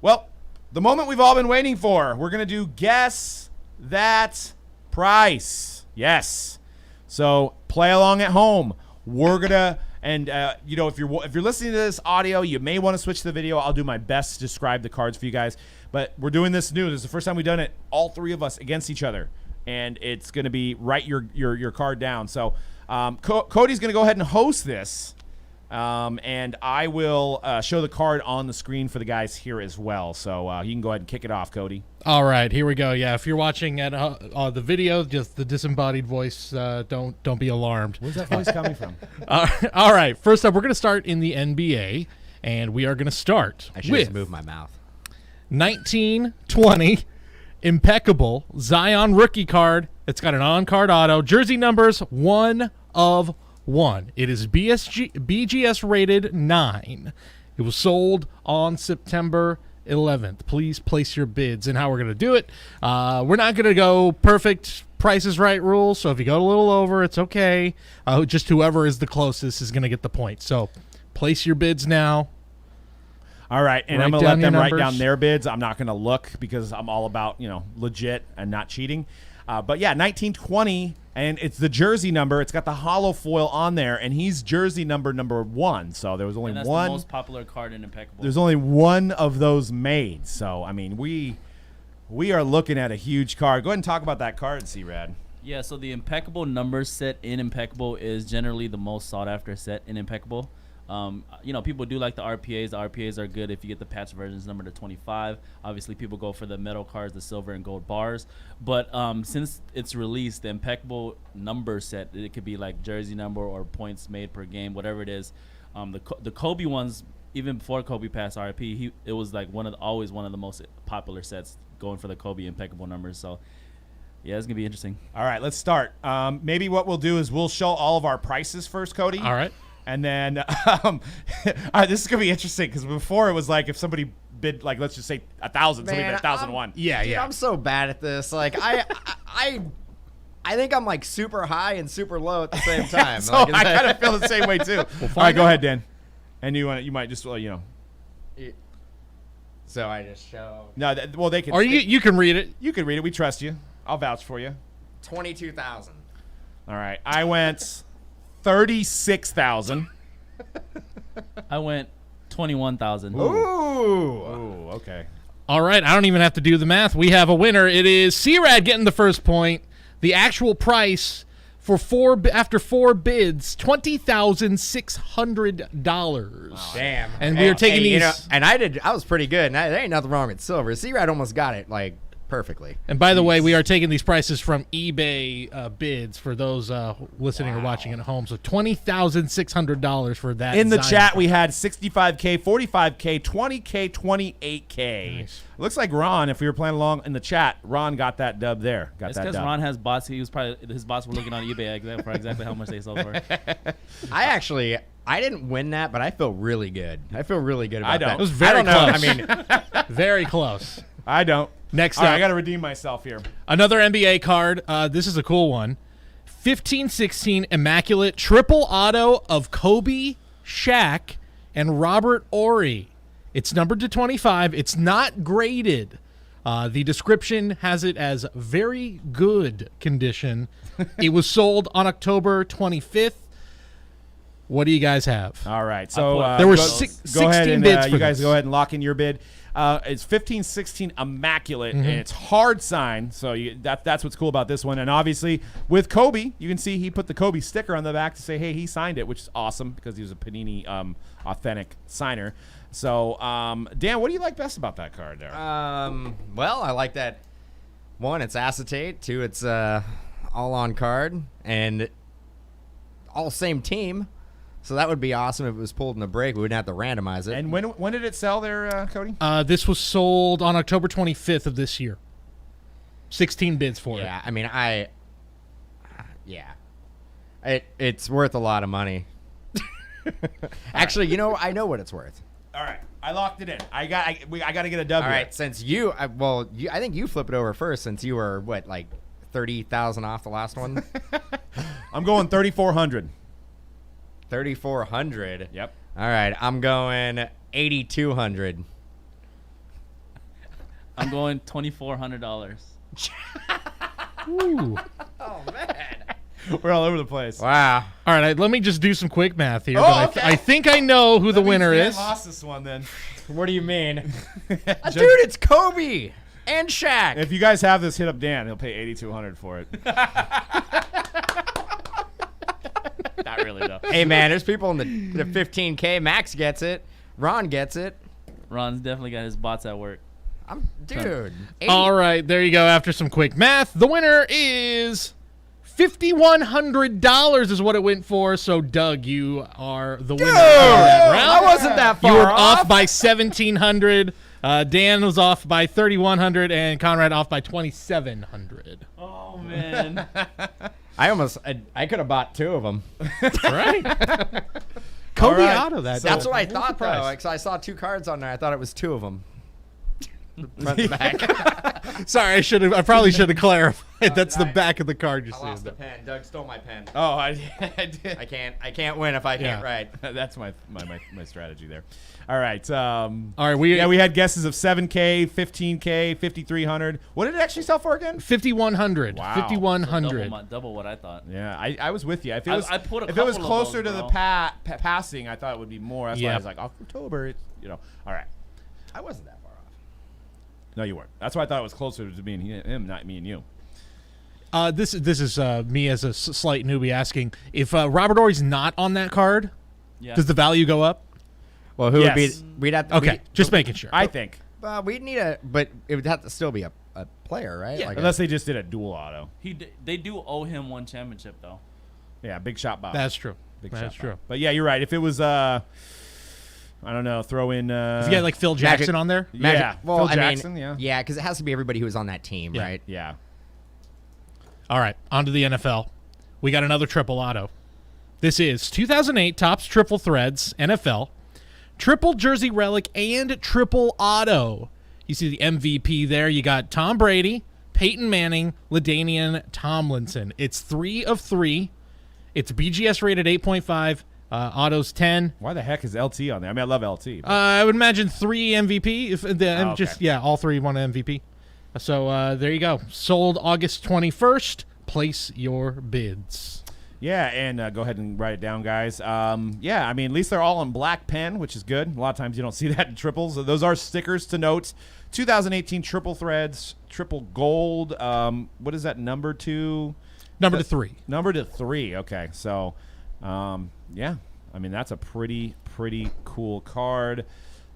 well, the moment we've all been waiting for. We're going to do Guess That Price. Yes. So play along at home. We're going to, and if you're listening to this audio, you may want to switch to the video. I'll do my best to describe the cards for you guys. But we're doing this new. This is the first time we've done it, all three of us against each other. And it's going to be write your card down. So Cody's going to go ahead and host this. And I will show the card on the screen for the guys here as well. So you can go ahead and kick it off, Cody. All right, here we go. Yeah, if you're watching at the video, just the disembodied voice, don't be alarmed. Where's that voice coming from? All right, first up, we're going to start in the NBA, and we are going to start I should with just move my mouth. 1920 impeccable Zion rookie card. It's got an on-card auto. Jersey numbers 1 of 1. It is BGS rated 9. It was sold on September 11th. Please place your bids. And how we're going to do it, we're not going to go perfect Price is Right rules. So if you go a little over, it's okay. Just whoever is the closest is going to get the point. So place your bids now. All right, and Write I'm going to let down your them write numbers. down their bids. I'm not going to look because I'm all about, legit and not cheating. But yeah, 1920, and it's the jersey number. It's got the hollow foil on there, and he's jersey number 1. So there was only And that's one. the most popular card in Impeccable. There's only one of those made. So I mean, we are looking at a huge card. Go ahead and talk about that card, C-Rad. Yeah, so the Impeccable number set in Impeccable is generally the most sought after set in Impeccable. People do like the RPAs. The RPAs are good if you get the patch versions numbered to 25. Obviously, people go for the metal cards, the silver and gold bars. But since it's released, the Impeccable number set, it could be like jersey number or points made per game, whatever it is. The Kobe ones, even before Kobe passed RP, it was like always one of the most popular sets going for the Kobe Impeccable numbers. So yeah, it's gonna be interesting. All right, let's start. Maybe what we'll do is we'll show all of our prices first, Cody. All right. And then all right, this is gonna be interesting because before it was like if somebody bid like let's just say 1,000, somebody bid 1,001. Yeah, Dude, yeah. I'm so bad at this. Like I think I'm like super high and super low at the same time. So Like, I kind of feel the same way too. All right, go ahead, Dan. And you might just So I just show No, they can. Or you can read it. You can read it. We trust you. I'll vouch for you. 22,000. All right, I went 36,000. I went 21,000. Ooh. Ooh, okay. All right, I don't even have to do the math. We have a winner. It is C-Rad getting the first point. The actual price for after 4 bids, $20,600. Damn. And we are taking these. And I was pretty good. And there ain't nothing wrong with silver. C-Rad almost got it like perfectly. And by the way, we are taking these prices from eBay bids for those listening or watching at home. So $20,600 for that. In the Zion chat, card. we had 65K, 45K, 20K, 28K. Nice. Looks like Ron, if we were playing along in the chat, Ron got that dub there. It's because Ron has bots. His bots were looking on eBay for exactly how much they sold for. I didn't win that, but I feel really good. I feel really good about I don't. that. It was very I don't know. close. I mean, Very close. I don't. Next All right, up, I got to redeem myself here. another NBA card. This is a cool one. 15-16 Immaculate Triple Auto of Kobe, Shaq, and Robert Horry. It's numbered to 25. It's not graded. The description has it as very good condition. It was sold on October 25th. What do you guys have? All right. So There were go 16 ahead and, bids for you guys this. go ahead and lock in your bid. It's 15-16 Immaculate, and it's hard signed. So that's what's cool about this one. And obviously, with Kobe, you can see he put the Kobe sticker on the back to say, hey, he signed it, which is awesome because he was a Panini authentic signer. So, Dan, what do you like best about that card there? well, I like that. 1, it's acetate. 2, it's all on card and all same team. So that would be awesome if it was pulled in a break. We wouldn't have to randomize it. And when did it sell there, Cody? This was sold on October 25th of this year. 16 bids for it. yeah, I mean, it's worth a lot of money. Actually, I know what it's worth. All right, I locked it in. I got to get a W. All right, since I think you flip it over first since you were what, like 30,000 off the last one. I'm going 3,400. 3,400. Yep. All right, I'm going 8,200. I'm going $2,400. Ooh. Oh man. We're all over the place. Wow. All right, let me just do some quick math here. Oh, but okay. I think I know who the winner is. Lost this one then. What do you mean? Dude, it's Kobe and Shaq. If you guys have this, hit up Dan. He'll pay $8,200 for it. Not really, though. Hey man, there's people in the 15K. Max gets it. Ron gets it. Ron's definitely got his bots at work. Dude. All right, there you go. After some quick math, the winner is $5,100 is what it went for. So, Doug, you are the winner of that round. I wasn't that far You were off by 1,700. Dan was off by 3,100, and Conrad off by 2,700. Oh, man. I could have bought two of them. Right? Kobe All right, Auto. That's what I thought, the price? though. Because I saw two cards on there. I thought it was two of them. Front and back. Sorry, I probably should have clarified. That's the back of the card you I see. lost the pen. Doug stole my pen. Oh, I did. I can't win if I can't Yeah. write. That's my strategy there. All right. All right, we had guesses of 7K, 15K, 5,300. What did it actually sell for again? 5,100. Wow. 5,100. Double what I thought. Yeah, I was with you. If it was, I put a if it was couple of closer those, to the bro. passing, I thought it would be more. That's why I Yeah. was like, October. It's, all right. I wasn't that far off. No, you weren't. That's why I thought it was closer to me and him, not me and you. This is me as a slight newbie asking if Robert Ory's not on that card. Yeah. Does the value go up? Well, who would be? Yes. We'd have to. Okay, just making sure. I think. We'd need a, but it would have to still be a player, right? Yeah. Like Unless they just did a dual auto. They do owe him one championship, though. Yeah, big shot Bob. That's true. Big That's shot true. Bob. But yeah, you're right. If it was, I don't know, throw in. If you got like Phil Jackson on there. Yeah, Well, Phil I Jackson. mean, yeah. because it has to be everybody who was on that team, Yeah. right? Yeah. All right, on to the NFL. We got another triple auto. This is 2008 Topps Triple Threads NFL. Triple Jersey Relic and Triple Auto. You see the MVP there. You got Tom Brady, Peyton Manning, LaDainian Tomlinson. It's 3 of 3. It's BGS rated 8.5. Autos 10. Why the heck is LT on there? I mean, I love LT. but- I would imagine 3 MVP. If the okay. all 3 won an MVP. So there you go. Sold August 21st. Place your bids. Yeah, and go ahead and write it down, guys. Yeah, I mean, at least they're all in black pen, which is good. A lot of times you don't see that in triples. Those are stickers to note. 2018 Triple Threads, Triple Gold. What is that number to? Number to 3. Number to 3. Okay, so yeah, I mean that's a pretty cool card.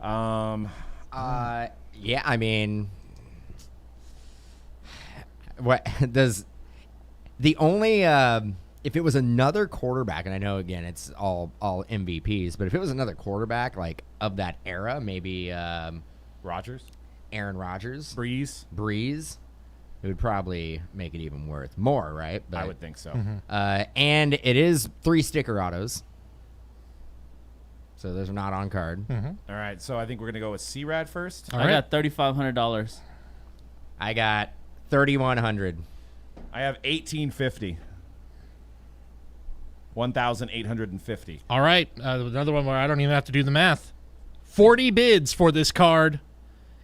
Yeah, I mean, what does the only if it was another quarterback, and I know again it's all MVPs, but if it was another quarterback like of that era, maybe Rodgers, Aaron Rodgers, Breeze. it would probably make it even worth more, right? But, I would think so. and it is 3 sticker autos, so those are not on card. All right, so I think we're gonna go with C-Rad first. All I right. got $3,500. I got 3,100. I have 1850. 1,850. All right. Another one where I don't even have to do the math. 40 bids for this card.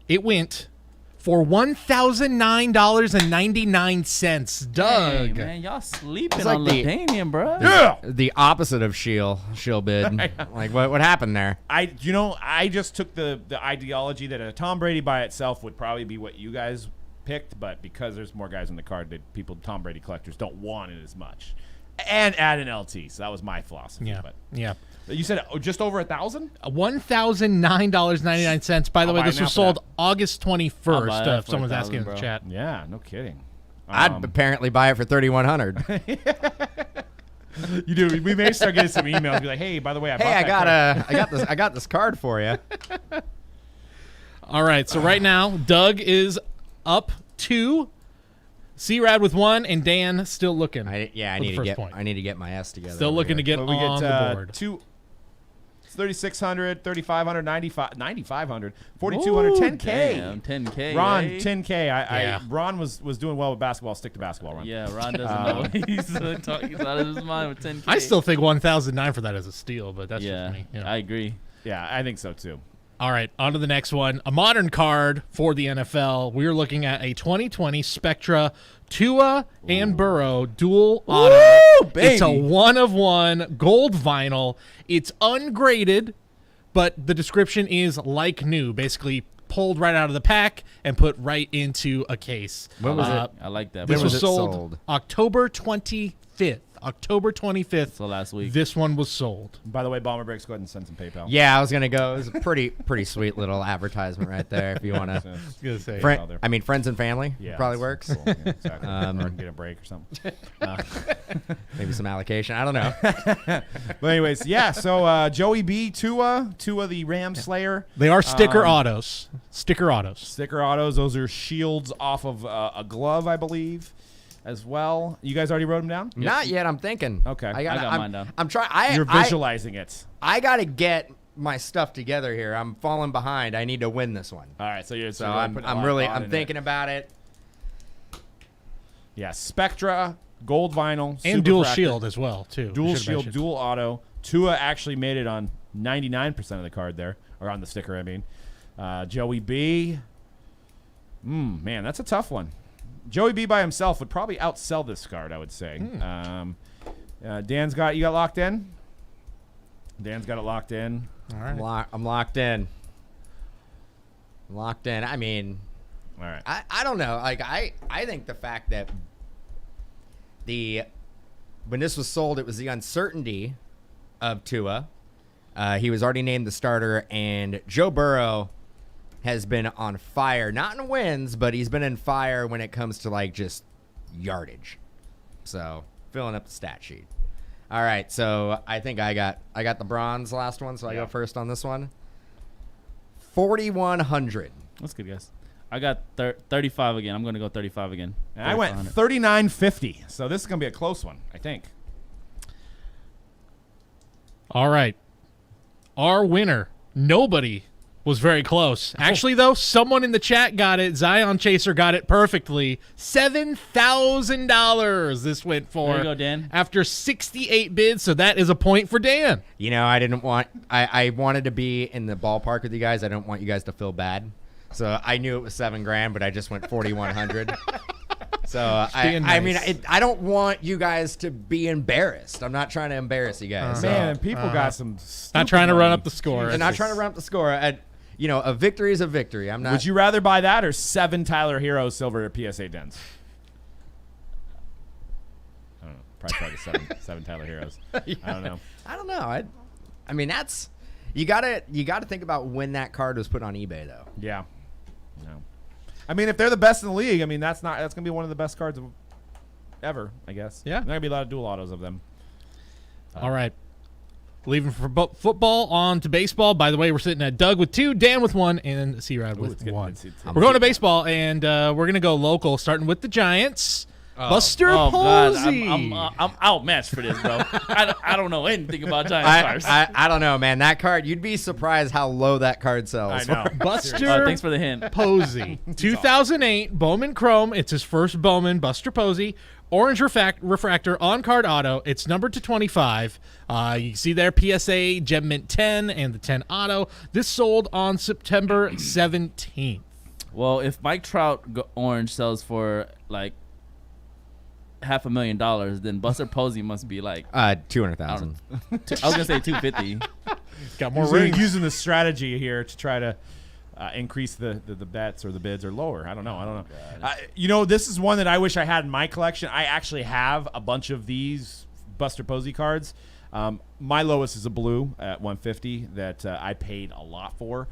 It went for $1,009.99. Doug. Hey, man, y'all sleeping It's like on the- LaDainian, bro. Yeah. The opposite of she'll bid. Like what happened there? I just took the ideology that a Tom Brady by itself would probably be what you guys picked, but because there's more guys in the card that Tom Brady collectors don't want it as much, and add an LT. So that was my philosophy. Yeah. But Yeah. you said just over 1,000. $1,009.99. By the I'll way, buy this it now was for sold that. August I'll buy 21st. that If for someone's 1,000, asking in the bro. chat. Yeah, no kidding. I'd apparently buy it for 3,100. You do. We may start getting some emails. Be like, hey, by the way, I bought that card. I got this card for you. All right. So right now, Doug is up 2. C-Rad with 1, and Dan still looking. I for the need first to point. get my S together. Still over looking to here. get But we on get the board. 2. It's 3,600, 3,500, 9,500, 4,200, 10K. Damn, 10K. Ron, eh? 10K. Yeah. Ron was doing well with basketball. Stick to basketball, Ron. Yeah, Ron doesn't know. He's talking out of his mind with 10K. I still think 1,009 for that is a steal, but that's yeah, just me. I agree. Yeah, I think so too. All right, on to the next one. A modern card for the NFL. We're looking at a 2020 Spectra Tua and Burrow dual auto. baby. It's a 1-of-1 gold vinyl. It's ungraded, but the description is like new. Basically pulled right out of the pack and put right into a case. When was it? I like that. This When was was it sold sold? October 25th. October 25th. So last week. This one was sold. By the way, Bomber Breaks, go ahead and send some PayPal. Yeah, I was gonna go. It was a pretty sweet little advertisement right there. If you want to, Gonna say. friends and family Yeah, probably that's works. cool. Yeah, exactly. Or I can get a break or something. Maybe some allocation. I don't know. But anyways, yeah. So Joey B, Tua the Ram Slayer. They are sticker autos. Sticker autos. Sticker autos. Those are shields off of a glove, I believe, as well. You guys already wrote them down? Not yet. I'm thinking. Okay. I got mine down. I'm trying. You're visualizing it. I gotta get my stuff together here. I'm falling behind. I need to win this one. All right. So you're So you're I'm putting a lot of thought I'm into thinking it. about it. Yeah. Spectra, gold vinyl, And super dual fractor, shield as well, too. dual Should've shield, mentioned. dual auto. Tua actually made it on 99% of the card there, or on the sticker. I mean, Joey B. Man, that's a tough one. Joey B by himself would probably outsell this card, I would say. Dan's got you got locked in. Dan's got it locked in. All right. I'm locked in. Locked in. I mean, All right. I don't know. Like I think the fact that when this was sold, it was the uncertainty of Tua. He was already named the starter, and Joe Burrow has been on fire, not in wins, but he's been in fire when it comes to like just yardage. So filling up the stat sheet. All right, so I think I got the bronze last one, so I go first on this one. 4,100. That's good, guys. I got 35 again. I'm going to go 35 again. And I went 3,500. 39.50. So this is gonna be a close one, I think. All right. Our winner, nobody was very close. Actually, though, someone in the chat got it. Zion Chaser got it perfectly. $7,000 this went for. There you go, Dan. After 68 bids, so that is a point for Dan. You know, I wanted to be in the ballpark with you guys. I don't want you guys to feel bad. So I knew it was $7,000, but I just went 4,100. So being I mean, nice. I don't want you guys to be embarrassed. I'm not trying to embarrass you guys. So- Man, people got some. Not trying to run up the score. and not trying to run up the score. You know, a victory is a victory. I'm not. Would you rather buy that or 7 Tyler Hero silver PSA dens? I don't know. Probably seven Tyler Heroes. I don't know. I don't know. I mean, that's you gotta think about when that card was put on eBay, though. Yeah. No. I mean, if they're the best in the league, I mean that's gonna be one of the best cards ever, I guess. Yeah. There's gonna be a lot of dual autos of them. All right. Leaving for football on to baseball. By the way, we're sitting at Doug with 2, Dan with 1, and C-Rad with it's getting- 1. it's- We're going to baseball, and we're going to go local, starting with the Giants. Buster Oh, God. Posey. I'm outmatched for this, bro. I don't know anything about Giants cards. I don't know, man. That card, you'd be surprised how low that card sells. I know. Buster Thanks for the hint. Posey. 2008 Bowman Chrome. It's his first Bowman. Buster Posey. Orange refractor on card auto. It's numbered to 25. You can see there PSA Gem Mint 10 and the 10 auto. This sold on September 17th. Well, if Mike Trout orange sells for like $500,000, then Buster Posey must be like 200,000. I was gonna say 250. Got more Using, rings. using the strategy here to try to increase the bets or the bids or lower. I don't know. You know, this is one that I wish I had in my collection. I actually have a bunch of these Buster Posey cards. My lowest is a blue at 150 that I paid a lot for.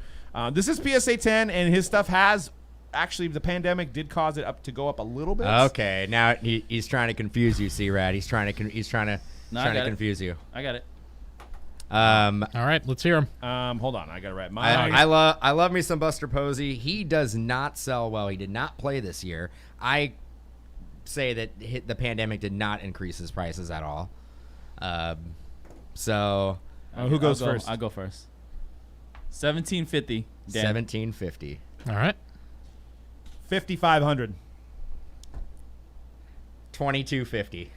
This is PSA 10, and his stuff has actually the pandemic did cause it to go up a little bit. Okay, now he's trying to confuse you, C-Rad. He's trying to No, I got it. confuse you. I got it. All right, let's hear him. Hold on, I gotta write mine. I love me some Buster Posey. He does not sell well. He did not play this year. I say that the pandemic did not increase his prices at all. So Who goes first? I'll go first. 1750. Dan. 1750. All right. 5,500. 2250.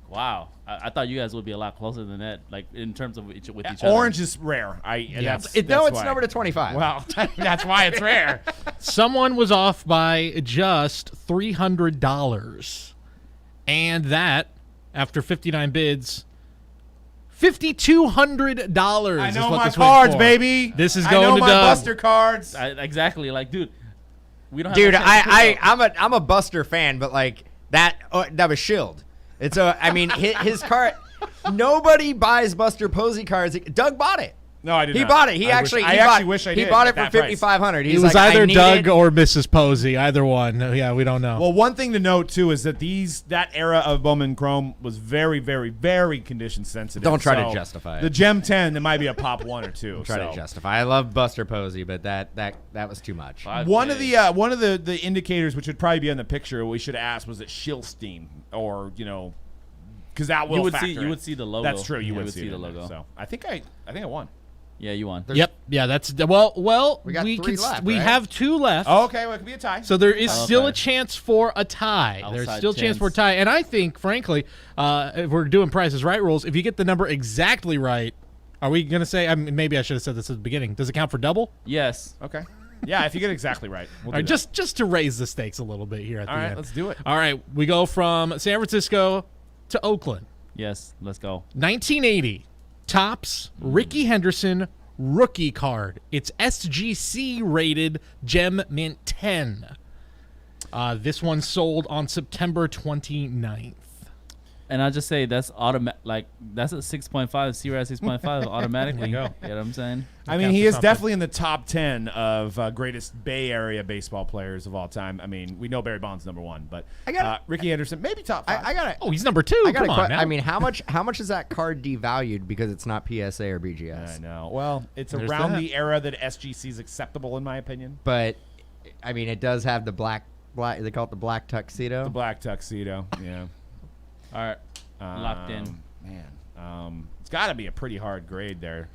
Wow. I thought you guys would be a lot closer than that, like in terms of each other. Orange is rare. That's It's why. numbered to 25. Well, that's why it's rare. Someone was off by just $300. And that, after 59 bids, $5,200. I is know what my this went cards, for. baby. This is I going know to my Doug. Buster cards. Exactly. Like, dude, we don't have Dude, no chance to pick up. I'm a Buster fan, but like that was shilled. It's I mean his card. Nobody buys Buster Posey cards. Doug bought it. No, I did He not. bought it. I actually wish I did. He bought it at for that price. 5,500. It He's was like, either I need Doug it. or Mrs. Posey, either one. Yeah, we don't know. Well, one thing to note too is that that era of Bowman Chrome was very, very, very condition sensitive. Don't try to So justify it. The Gem 10, it might be a pop 1 or 2. Try so. to justify. I love Buster Posey, but that was too much. 5K. One of the indicators, which would probably be on the picture, we should ask was it Schilstein or because that will You would factor see- you in. would see the logo. That's true. You Yeah, would see the logo. So I think I won. Yeah, you won. Yep. Yeah, that's well. We got three could left, we right? have 2 left. Oh, okay, well, it could be a tie. So there is Okay. still a chance for a tie. There's Outside still a chance chance. for a tie. And I think, frankly, if we're doing Price is Right rules, if you get the number exactly right, are we going to say, maybe I should have said this at the beginning, does it count for double? Yes. Okay. Yeah, if you get it exactly right. We'll All do right, that. just to raise the stakes a little bit here at All the right, end. let's do it. All right, we go from San Francisco to Oakland. Yes. Let's go. 1980, Topps Ricky Henderson rookie card. It's SGC rated Gem Mint 10. This one sold on September 29th. And I'll just say that's automatic. Like that's a 6.5. C-Rad 6.5 automatically. There you You go. know what I'm saying? I mean, counts he for is something. definitely in the top 10 of greatest Bay Area baseball players of all time. I mean, we know Barry Bonds #1, but Ricky Anderson maybe top 5. I got it. Oh, he's number 2. I got Come on now. I mean, how much is that card devalued because it's not PSA or BGS? I know. Well, it's There's around that. the era that SGC is acceptable, in my opinion. But I mean, it does have the black. They call it the black tuxedo. The black tuxedo. Yeah. All right. Locked in. Man, it's got to be a pretty hard grade there.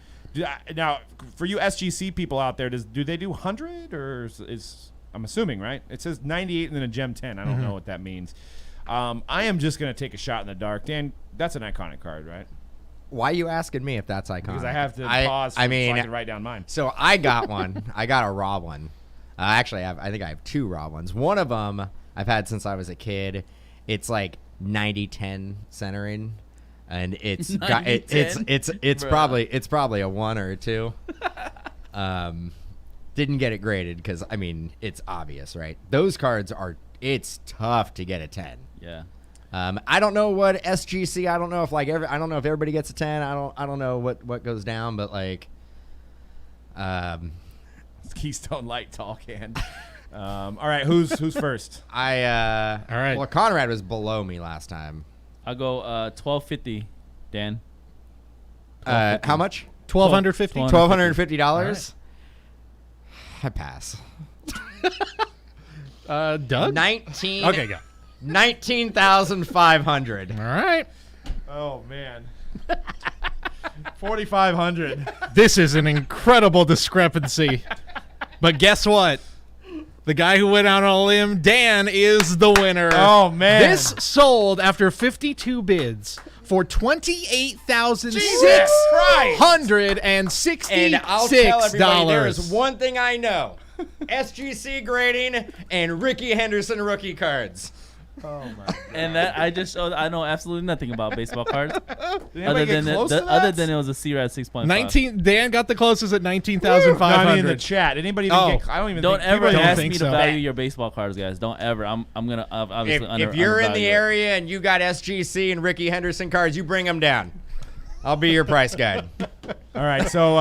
Now, for you SGC people out there, do they do 100 or is I'm assuming, right? It says 98 and then a Gem 10. I don't know what that means. I am just going to take a shot in the dark. Dan, that's an iconic card, right? Why are you asking me if that's iconic? Because I have to pause so I can write down mine. So I got one. I got a raw one. Actually, I think I have 2 raw ones. One of them I've had since I was a kid. It's like 90-10 centering, and it's got it's Bruh. probably a 1 or a 2. Didn't get it graded because I mean it's obvious, right? Those cards it's tough to get a 10. Yeah. I don't know what SGC. I don't know if I don't know if everybody gets a 10. I don't know what goes down, but like, It's Keystone Light tall can. All right, who's first? all right. Well, Conrad was below me last time. I'll go 1250. Dan. How much? $1,250. $1,250. I pass. Doug? 19. Okay, go. 19,500. All right. Oh man. 4,500. This is an incredible discrepancy. But guess what? The guy who went out on a limb, Dan, is the winner. Oh man. This sold after 52 bids for $28,666. And I'll tell everybody there is one thing I know. SGC grading and Ricky Henderson rookie cards. Oh my. And that I just showed I know absolutely nothing about baseball cards Did other anybody get than close to that? other than it was a C-Rad 6.5. Dan got the closest at No, I mean in the 19,500. chat. Anybody even Oh. get, I don't even Don't think ever people ask think me so. to value your baseball cards, guys. Don't ever. I'm gonna obviously If you're in the undervalue it. area and you got SGC and Ricky Henderson cards, you bring them down. I'll be your price guide. All right, so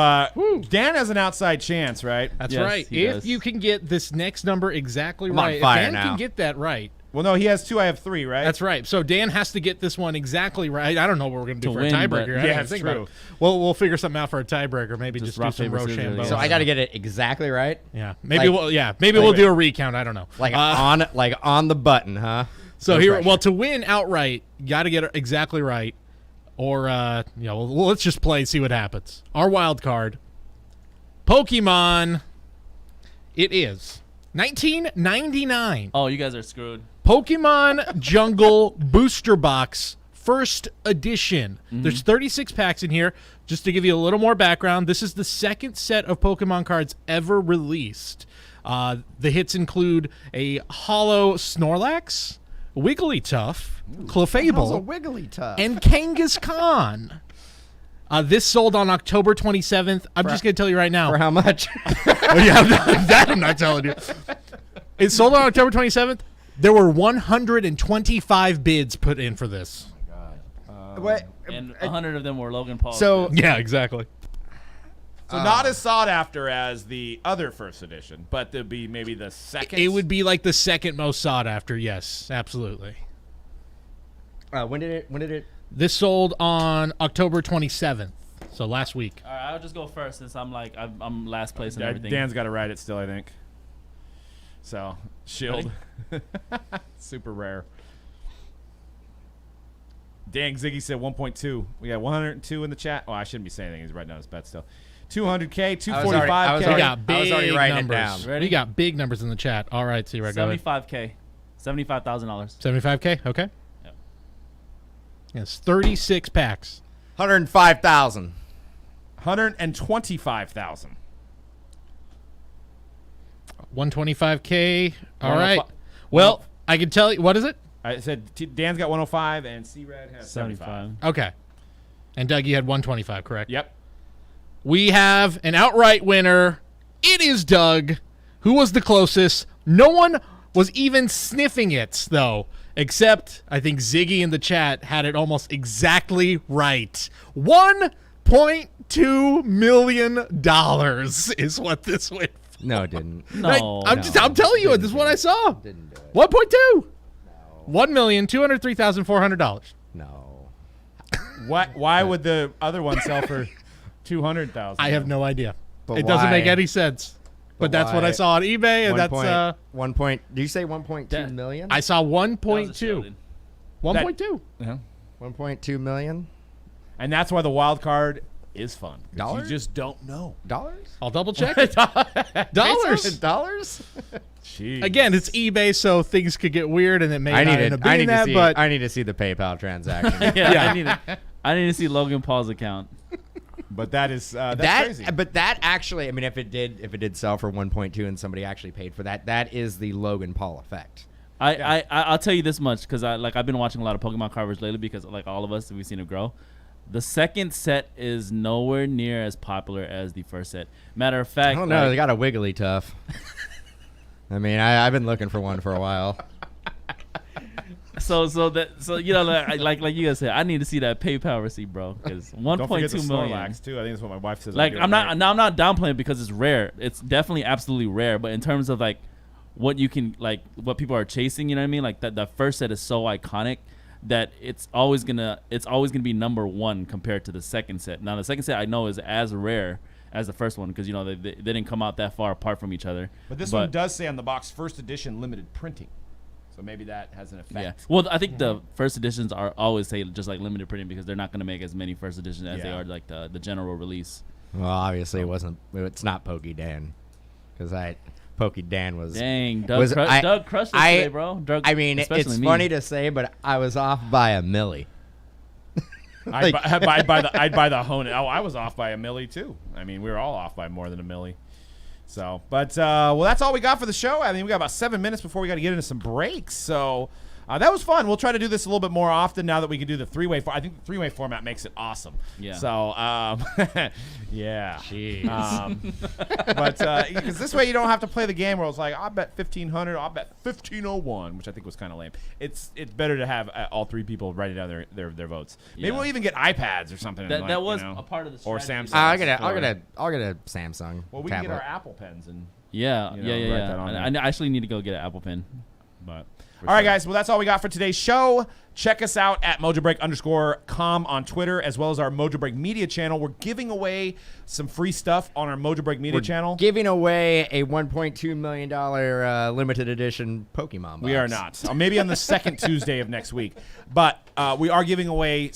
Dan has an outside chance, right? That's Yes, right. he If does. you can get this next number exactly I'm on right, if fire Dan now. can get that right. Well, no, he has 2. I have 3, right? That's right. So Dan has to get this one exactly right. I don't know what we're going to do To for win, a tiebreaker. but- I didn't Yeah, even it's think about true. it. We'll figure something out for a tiebreaker. Maybe just do rock, some paper, scissors, Rochambeau. yeah. So I got to get it exactly right. Yeah, maybe Like- we'll do a recount. I don't know. Like on the button, huh? So No here, pressure. well, to win outright, you got to get it exactly right, or well, let's just play and see what happens. Our wild card, Pokemon. It is 1999. Oh, you guys are screwed. Pokemon Jungle Booster Box First Edition. There's 36 packs in here. Just to give you a little more background, this is the second set of Pokemon cards ever released. The hits include a Hollow Snorlax, Wigglytuff, Clefable, Wigglytuff? and Kangaskhan. This sold on October 27th. I'm just going to tell you right now. For how much? Yeah, that I'm not telling you. It sold on October 27th. There were 125 bids put in for this. What? And 100 of them were Logan Paul. So Yeah, exactly. So not as sought after as the other first edition, but there'd be maybe the second. It would be like the second most sought after. Yes, absolutely. when did it? This sold on October 27th, so last week. all right, I'll just go first since I'm last place and everything. Dan's got to write it still, I think. So shield, super rare. Dang, Ziggy said 1.2. We got 102 in the chat. Oh, I shouldn't be saying anything. He's writing down his bet still. 200K, 245K. I was We got I was already big writing it numbers. down. Ready? We got big numbers in the chat. All right, C-Rad, go ahead. $75K, $75,000. 75K, okay. Yep. Yes, 36 packs. 105,000. 125,000. 125K. All 105 right. Well, I can tell you, what is it? I said Dan's got 105 and C-Rad has 75. Okay. And Doug, you had 125, correct? Yep. We have an outright winner. It is Doug, who was the closest. No one was even sniffing it, though, except I think Ziggy in the chat had it almost exactly right. $1.2 million is what this went for. No, it didn't. No. I'm telling you, this is what I saw. Didn't do it. 1.2. $1,203,400. No. Why would the other one sell for 200,000? I have no idea. But It doesn't make why? any sense. But But that's what I why? saw on eBay, and that's One point. Did you say 1.2 That- million? I saw That was a 1.2. shielded. 1.2. Yeah. 1.2 million And that's why the wild card is fun. 'Cause Dollars? You just don't know. dollars. I'll double check. Dollars. Dollars. Jeez. Again, it's eBay, so things could get weird, and it may I not need end it. up I being need that. to see. But I need to see the PayPal transaction. Yeah, I need to see Logan Paul's account. But that is that's that, crazy. but that actually, I mean, if it did sell for 1.2 and somebody actually paid for that, that is the Logan Paul effect. I'll tell you this much because I've been watching a lot of Pokemon coverage lately because like all of us we've seen it grow. The second set is nowhere near as popular as the first set. Matter of fact, I don't know. like, They got a Wigglytuff. I mean, I've been looking for one for a while. so you know like you guys said, I need to see that PayPal receipt, bro, because don't forget the 1.2 million. Snorlax too. I think that's what my wife says. Like I'm not downplaying it because it's rare. It's definitely absolutely rare. But in terms of like what you can like what people are chasing, you know what I mean? Like that first set is so iconic that it's always gonna be number one compared to the second set. Now the second set I know is as rare as the first one because you know they didn't come out that far apart from each other. But this one does say on the box first edition limited printing. So maybe that has an effect. Yeah. Well, I think the first editions are always say just like limited printing because they're not going to make as many first editions as they Yeah. are like the general release. Well, obviously it wasn't. It's not Pokey Dan, because Pokey Dan was. Dang, Doug, Was- Doug crushed us today, bro. Doug, I mean, especially it's me. funny to say, but I was off by a milli. I'd buy the Hone. Oh, I was off by a milli too. I mean, we were all off by more than a milli. So, but well, that's all we got for the show. I mean, we got about 7 minutes before we got to get into some breaks. So that was fun. We'll try to do this a little bit more often now that we can do the three-way. I think the three-way format makes it awesome. Yeah. So, yeah. Jeez. But because this way you don't have to play the game where it's like I bet 1,500, I bet 1,501, which I think was kind of lame. It's better to have all three people writing down their votes. Maybe Yeah. we'll even get iPads or something. That, like, that was you know, a part of the or strategy. Samsung. I'll get a Samsung Well, we can tablet. get our Apple pens and Yeah, you know, write that on I actually need to go get an Apple Pen. But All right, guys. Well, that's all we got for today's show. Check us out at Mojobreak_com on Twitter, as well as our Mojobreak Media channel. We're giving away some free stuff on our Mojobreak Media channel. Giving away a $1.2 million limited edition Pokemon box. We are not. Maybe on the second Tuesday of next week. But we are giving away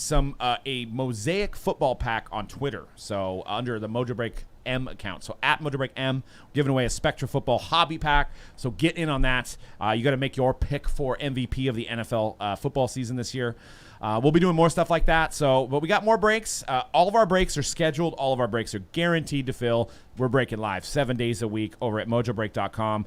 a Mosaic football pack on Twitter. So under the Mojobreak M account. So at Mojobreak M, giving away a Spectra Football hobby pack. So get in on that. You got to make your pick for MVP of the NFL football season this year. We'll be doing more stuff like that. But we got more breaks. All of our breaks are scheduled. All of our breaks are guaranteed to fill. We're breaking live 7 days a week over at Mojobreak.com.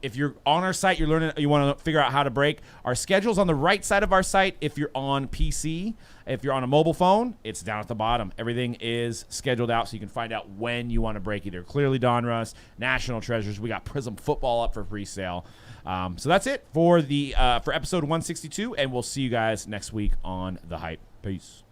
If you're on our site, you want to figure out how to break. Our schedule's on the right side of our site. If you're on PC, if you're on a mobile phone, it's down at the bottom. Everything is scheduled out so you can find out when you want to break either Clearly Donruss, National Treasures. We got Prism Football up for pre-sale. So that's it for episode 162, and we'll see you guys next week on The Hype. Peace.